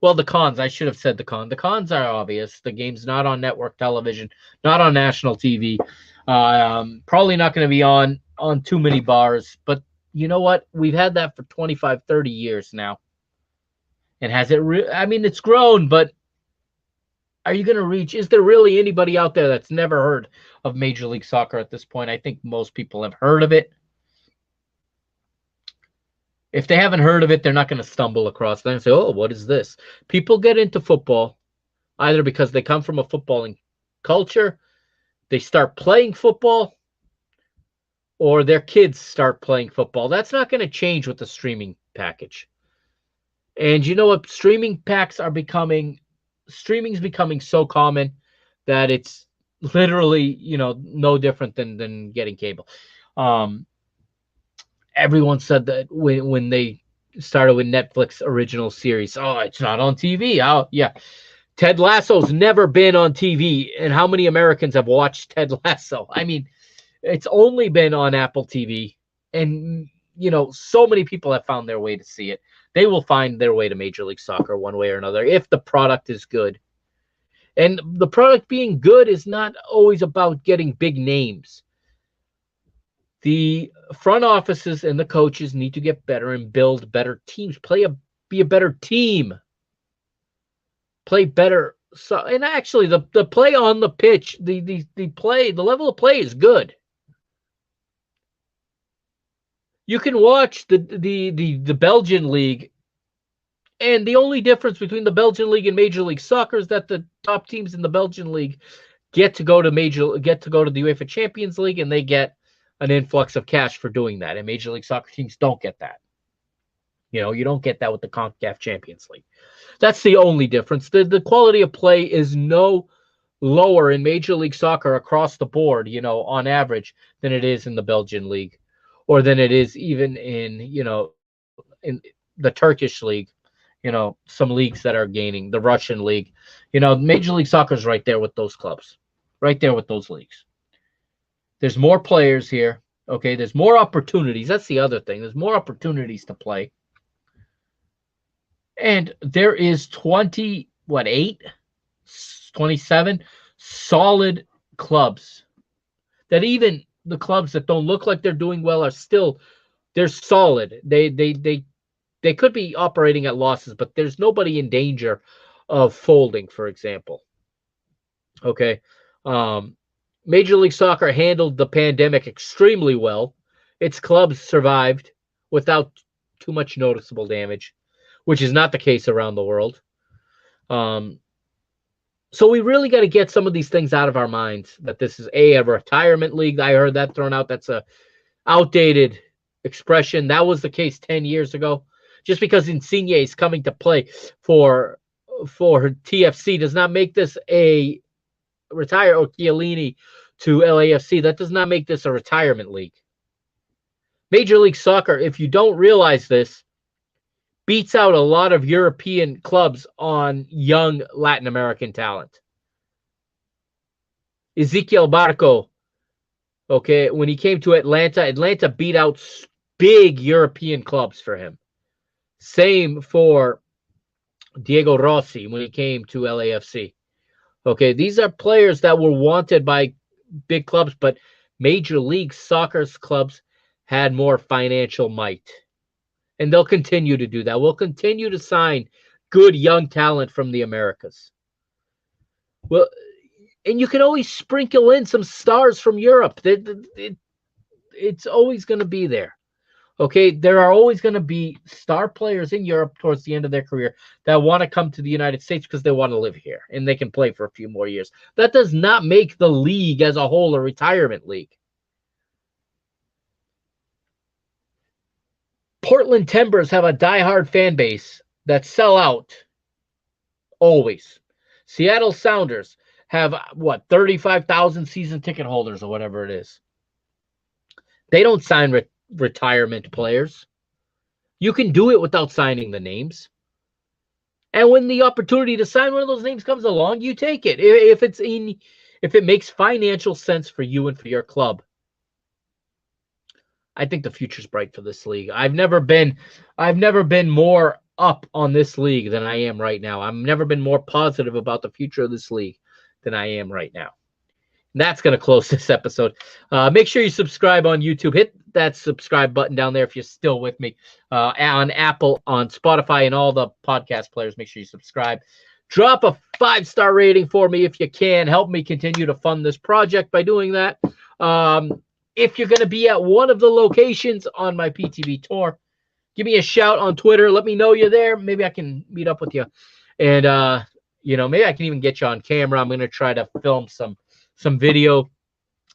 the cons, I should have said the con. The cons are obvious. The game's not on network television, not on national TV, probably not going to be on too many bars. But you know what? We've had that for 25, 30 years now. And has it it's grown, but are you going to reach? Is there really anybody out there that's never heard of Major League Soccer at this point? I think most people have heard of it. If they haven't heard of it, they're not going to stumble across it and say, oh, what is this? People get into football either because they come from a footballing culture, they start playing football, or their kids start playing football. That's not going to change with the streaming package. And you know what? Streaming's becoming so common that it's literally, no different than getting cable. Everyone said that when they started with Netflix original series, oh, it's not on TV. Oh, yeah. Ted Lasso's never been on TV. And how many Americans have watched Ted Lasso? It's only been on Apple TV. And, so many people have found their way to see it. They will find their way to Major League Soccer one way or another if the product is good. And the product being good is not always about getting big names. The front offices and the coaches need to get better and build better teams. Be a better team. Play better. So, and actually, the play on the pitch, the level of play is good. You can watch the Belgian league, and the only difference between the Belgian league and Major League Soccer is that the top teams in the Belgian league get to go to the UEFA Champions League, and they get an influx of cash for doing that. And Major League Soccer teams don't get that. You don't get that with the CONCACAF Champions League. That's the only difference. The quality of play is no lower in Major League Soccer across the board, on average, than it is in the Belgian league, or than it is even in the Turkish league, some leagues that are gaining, the Russian league. Major League Soccer is right there with those clubs, right there with those leagues. There's more players here. Okay, there's more opportunities. That's the other thing. There's more opportunities to play. And there is 27 solid clubs that even the clubs that don't look like they're doing well are still, they're solid. They they could be operating at losses, but there's nobody in danger of folding, for example. Okay. Um, Major League Soccer handled the pandemic extremely well. Its clubs survived without too much noticeable damage, which is not the case around the world. Um, so we really got to get some of these things out of our minds that this is a retirement league. I heard that thrown out. That's a outdated expression. That was the case 10 years ago. Just because Insigne is coming to play for TFC does not make this a retire, or Chiellini to LAFC. That does not make this a retirement league. Major League Soccer, if you don't realize this, beats out a lot of European clubs on young Latin American talent. Ezequiel Barco, okay, when he came to Atlanta beat out big European clubs for him. Same for Diego Rossi when he came to LAFC. Okay, these are players that were wanted by big clubs, but Major League Soccer's clubs had more financial might. And they'll continue to do that. We'll continue to sign good young talent from the Americas. Well, and you can always sprinkle in some stars from Europe. It's always going to be there. Okay, there are always going to be star players in Europe towards the end of their career that want to come to the United States because they want to live here and they can play for a few more years. That does not make the league as a whole a retirement league. Portland Timbers have a diehard fan base that sell out always. Seattle Sounders have, 35,000 season ticket holders or whatever it is. They don't sign retirement players. You can do it without signing the names. And when the opportunity to sign one of those names comes along, you take it. If it makes financial sense for you and for your club. I think the future's bright for this league. I've never been more up on this league than I am right now. I've never been more positive about the future of this league than I am right now. And that's going to close this episode. Make sure you subscribe on YouTube. Hit that subscribe button down there if you're still with me. On Apple, on Spotify, and all the podcast players, make sure you subscribe. Drop a 5-star rating for me if you can. Help me continue to fund this project by doing that. If you're going to be at one of the locations on my PTV tour, give me a shout on Twitter. Let me know you're there. Maybe I can meet up with you. And, maybe I can even get you on camera. I'm going to try to film some video,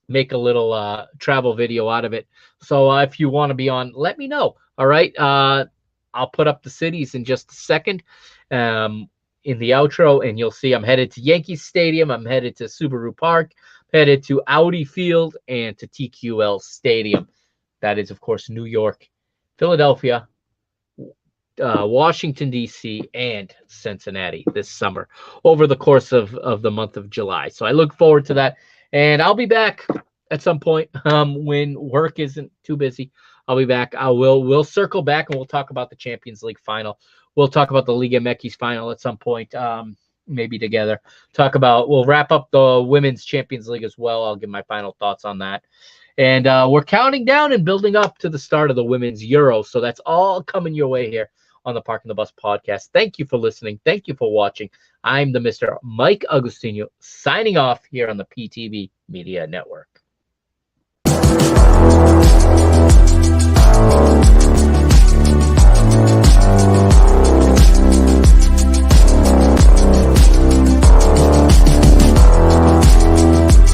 make a little travel video out of it. So if you want to be on, let me know. All right. I'll put up the cities in just a second in the outro, and you'll see I'm headed to Yankee Stadium. I'm headed to Subaru Park, headed to Audi Field, and to TQL Stadium. That is, of course, New York, Philadelphia, Washington, D.C., and Cincinnati this summer over the course of the month of July. So I look forward to that. And I'll be back at some point when work isn't too busy. I'll be back. We'll circle back and we'll talk about the Champions League final. We'll talk about the Liga MX final at some point, maybe together. We'll wrap up the Women's Champions League as well. I'll give my final thoughts on that. And we're counting down and building up to the start of the Women's Euro. So that's all coming your way here on the Parking the Bus podcast. Thank you for listening. Thank you for watching. I'm the Mr. Mike Agostinho signing off here on the PTV Media Network.